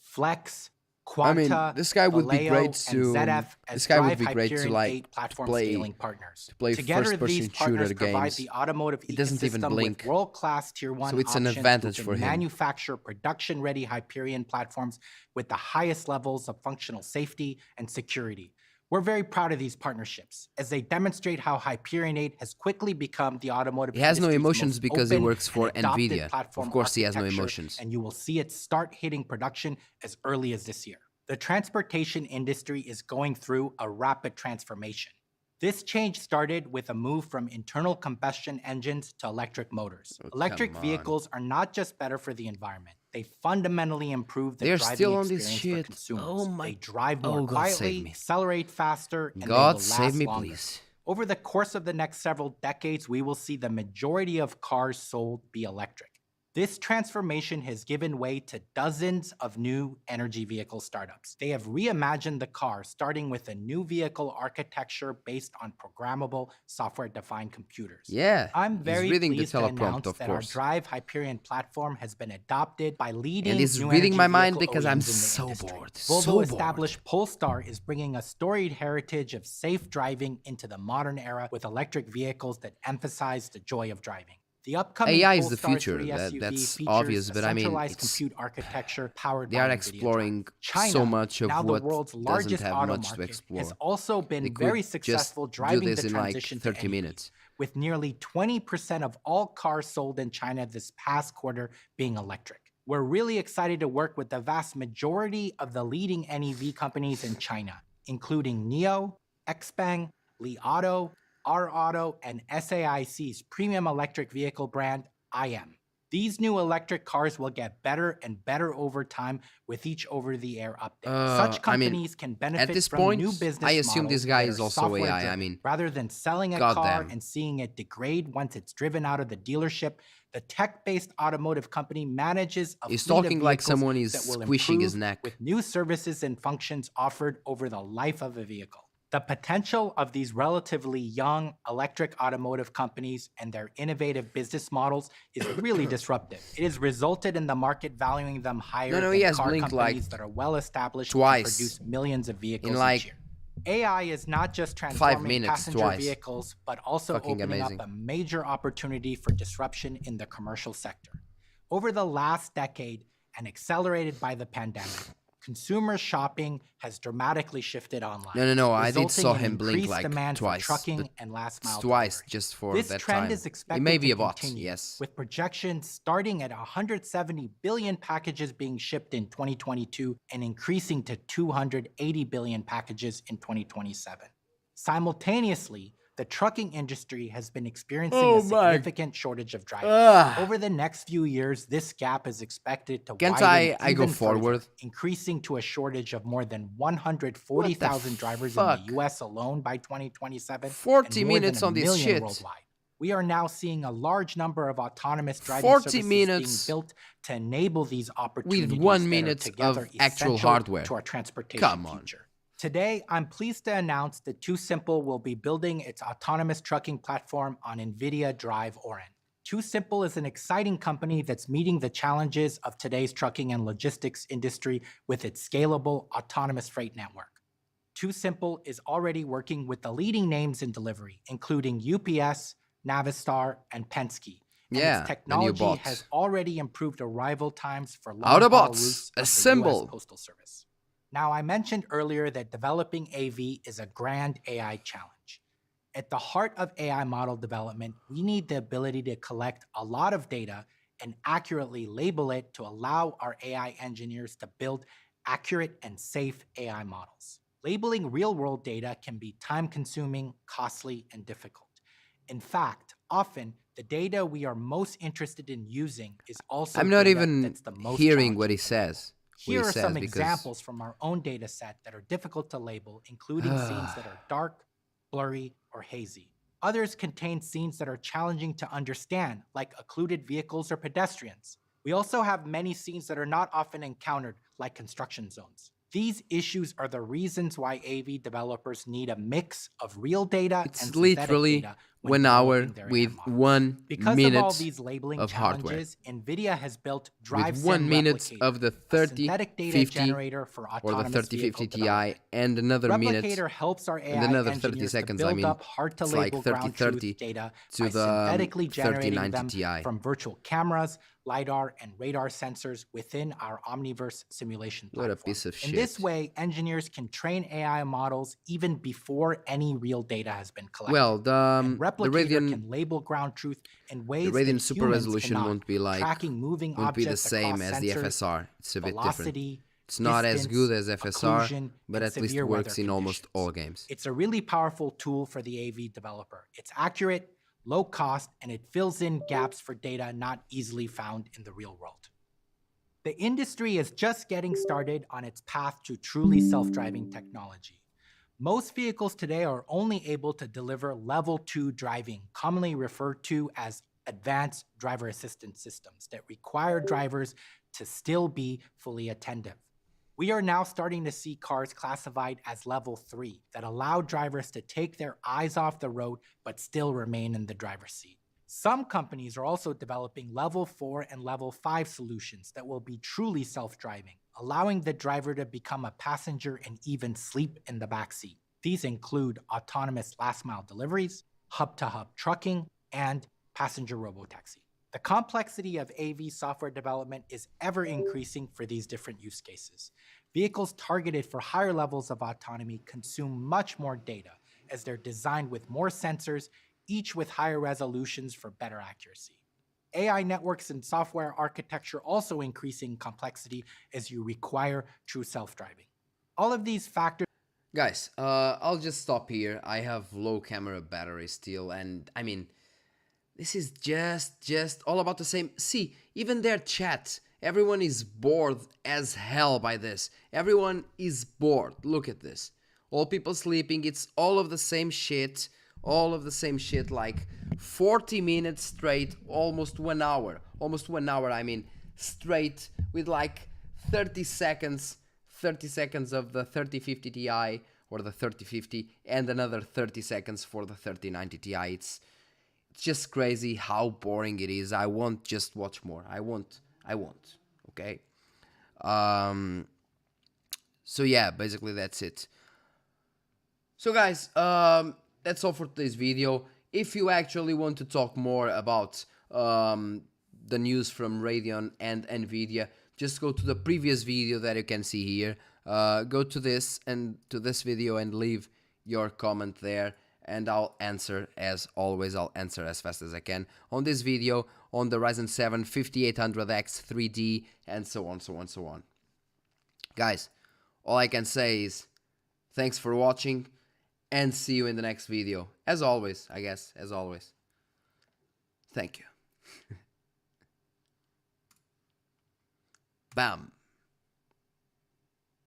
Flex, Quanta, this guy would be Vallejo, great and to- ZF as this guy would Drive be great to, Hyperion like, 8 platform play- scaling partners. to play Together, first-person these partners shooter provide games. the automotive It doesn't even ecosystem blink. with world-class tier 1 So it's an options advantage who for can him. manufacture production-ready Hyperion platforms with the highest levels of functional safety and security. We're very proud of these partnerships as they demonstrate how Hyperion 8 has quickly become the automotive He has no industry's emotions most because he open works for and adopted Nvidia. platform Of course he has no architecture, emotions. and you will see it start hitting production as early as this year. The transportation industry is going through a rapid transformation. This change started with a move from internal combustion engines to electric motors. Oh, Electric come on. vehicles are not just better for the environment. They fundamentally improve the They're driving still on this experience for shit. consumers. Oh my- They drive more Oh, God save quietly, me. accelerate faster, and they God will save last me, longer. please. Over the course of the next several decades, we will see the majority of cars sold be electric. This transformation has given way to dozens of new energy vehicle startups. They have reimagined the car, starting with a new vehicle architecture based on programmable software-defined computers. Yeah, I'm he's very reading the pleased to teleprompt, announce of that our course. Drive Hyperion platform has been adopted by leading And he's new reading energy my mind vehicle because I'm OEMs in the so industry. bored, Volvo so bored. established Polestar is bringing a storied heritage of safe driving into the modern era with electric vehicles that emphasize the joy of driving. The upcoming AI is the Polestar future, 3 SUV that's features obvious, a but I mean, centralized it's- compute architecture powered They by are NVIDIA exploring Drive. China, so much of now what the world's doesn't largest have auto much to market, explore. has also been They could very just successful do driving this the in like transition 30 to NEV, minutes. with nearly 20% of all cars sold in China this past quarter being electric. We're really excited to work with the vast majority of the leading NEV companies in China, including NIO, XPeng, Li Auto, R Auto, and SAIC's premium electric vehicle brand, IM. These new electric cars will get better and better over time with each over-the-air update. Such I mean, companies can benefit at this from point, new business I assume models this guy that is are also AI. I software-driven. mean, Rather than selling a goddamn. car and seeing it degrade once it's driven out of the dealership, the tech-based automotive company manages a He's fleet of talking like vehicles someone is that will squishing his improve neck. with new services and functions offered over the life of a vehicle. The potential of these relatively young electric automotive companies and their innovative business models is really disruptive. It has resulted in the market valuing them higher No, than he has car blinked, companies like, that are well established twice and produce millions of vehicles in like each year. AI is not just 5 transforming minutes, passenger twice. vehicles, but also Fucking opening amazing. up a major opportunity for disruption in the commercial sector. Over the last decade, and accelerated by the pandemic, consumer shopping has dramatically shifted online. No, I did resulting saw in him blink increased like demand for twice, trucking but and last mile twice delivery. just for This that trend time. is expected It may be to a bot, continue, yes. with projections starting at 170 billion packages being shipped in 2022 and increasing to 280 billion packages in 2027. Simultaneously, the trucking industry has been experiencing Oh a my- significant shortage of drivers. Ugh. Over the next few years, this gap is expected to Can't widen I go even further, forward? increasing to a shortage of more than 140,000 drivers fuck? in the US alone by 2027. 40 and more minutes than on a this million shit. worldwide. We are now seeing a large number of autonomous driving 40 services minutes being built to enable these opportunities with 1 that are minute together of actual essential hardware. to our transportation Come on. future. Today, I'm pleased to announce that TuSimple will be building its autonomous trucking platform on Nvidia Drive Orin. TuSimple is an exciting company that's meeting the challenges of today's trucking and logistics industry with its scalable autonomous freight network. TuSimple is already working with the leading names in delivery, including UPS, Navistar, and Penske. And Yeah, its the new technology bots. has already improved arrival times for long-haul Autobots, routes of the US assemble. Postal Service. Now, I mentioned earlier that developing AV is a grand AI challenge. At the heart of AI model development, we need the ability to collect a lot of data and accurately label it to allow our AI engineers to build accurate and safe AI models. Labeling real-world data can be time-consuming, costly, and difficult. In fact, often the data we are most interested in using is also I'm not data even that's the most hearing what challenging he to label. says. Here are some examples from our own data set that are difficult to label, including scenes that are dark, blurry, or hazy. Others contain scenes that are challenging to understand, like occluded vehicles or pedestrians. We also have many scenes that are not often encountered, like construction zones. These issues are the reasons why AV developers need a mix of real data and synthetic literally data 1 hour with 1 because minute of all these labeling of hardware. challenges, Nvidia has built With 1 minute Replicator, of the a synthetic data 3050 generator for or the autonomous 3050 vehicle Ti development. and another minute Replicator helps our AI and another 30 engineers seconds. to build I mean, up hard-to-label it's like ground 30 truth data to by the synthetically generating 3090 them Ti. from virtual cameras, LiDAR, and radar sensors within our Omniverse simulation platform. What a piece of shit. In this way, engineers can train AI models even before any real data has been collected. Well, And the Replicator Radeon, can label ground truth in the ways Radeon that Super humans Resolution cannot, won't be like, tracking moving won't be the objects same across as the sensors, FSR. It's a bit different. velocity, It's not as distance, good as FSR, occlusion, but and at least severe works weather in almost conditions. all games. It's a really powerful tool for the AV developer. It's accurate, low cost, and it fills in gaps for data not easily found in the real world. The industry is just getting started on its path to truly self-driving technology. Most vehicles today are only able to deliver level 2 driving, commonly referred to as advanced driver assistance systems that require drivers to still be fully attentive. We are now starting to see cars classified as level 3 that allow drivers to take their eyes off the road but still remain in the driver's seat. Some companies are also developing level 4 and level 5 solutions that will be truly self-driving, allowing the driver to become a passenger and even sleep in the backseat. These include autonomous last-mile deliveries, hub-to-hub trucking, and passenger robotaxi. The complexity of AV software development is ever increasing for these different use cases. Vehicles targeted for higher levels of autonomy consume much more data, as they're designed with more sensors, each with higher resolutions for better accuracy. AI networks and software architecture also increase in complexity as you require true self-driving. All of these factors... Guys, I'll just stop here. I have low camera battery still, and I mean, this is just all about the same. See, even their chat, everyone is bored as hell by this. Everyone is bored. Look at this. All people sleeping, it's all of the same shit. All of the same shit, like 40 minutes straight, almost 1 hour. Almost 1 hour, I mean, straight with like 30 seconds of the 3050 Ti or the 3050 and another 30 seconds for the 3090 Ti. It's just crazy how boring it is. I won't just watch more. I won't. Okay. So yeah, basically that's it. So guys, that's all for today's video. If you actually want to talk more about the news from Radeon and Nvidia, just go to the previous video that you can see here. Go to this video and leave your comment there, and I'll answer as always. I'll answer as fast as I can on this video, on the Ryzen 7 5800X 3D, and so on. Guys, all I can say is thanks for watching, and see you in the next video. As always, I guess, as always. Thank you. Bam.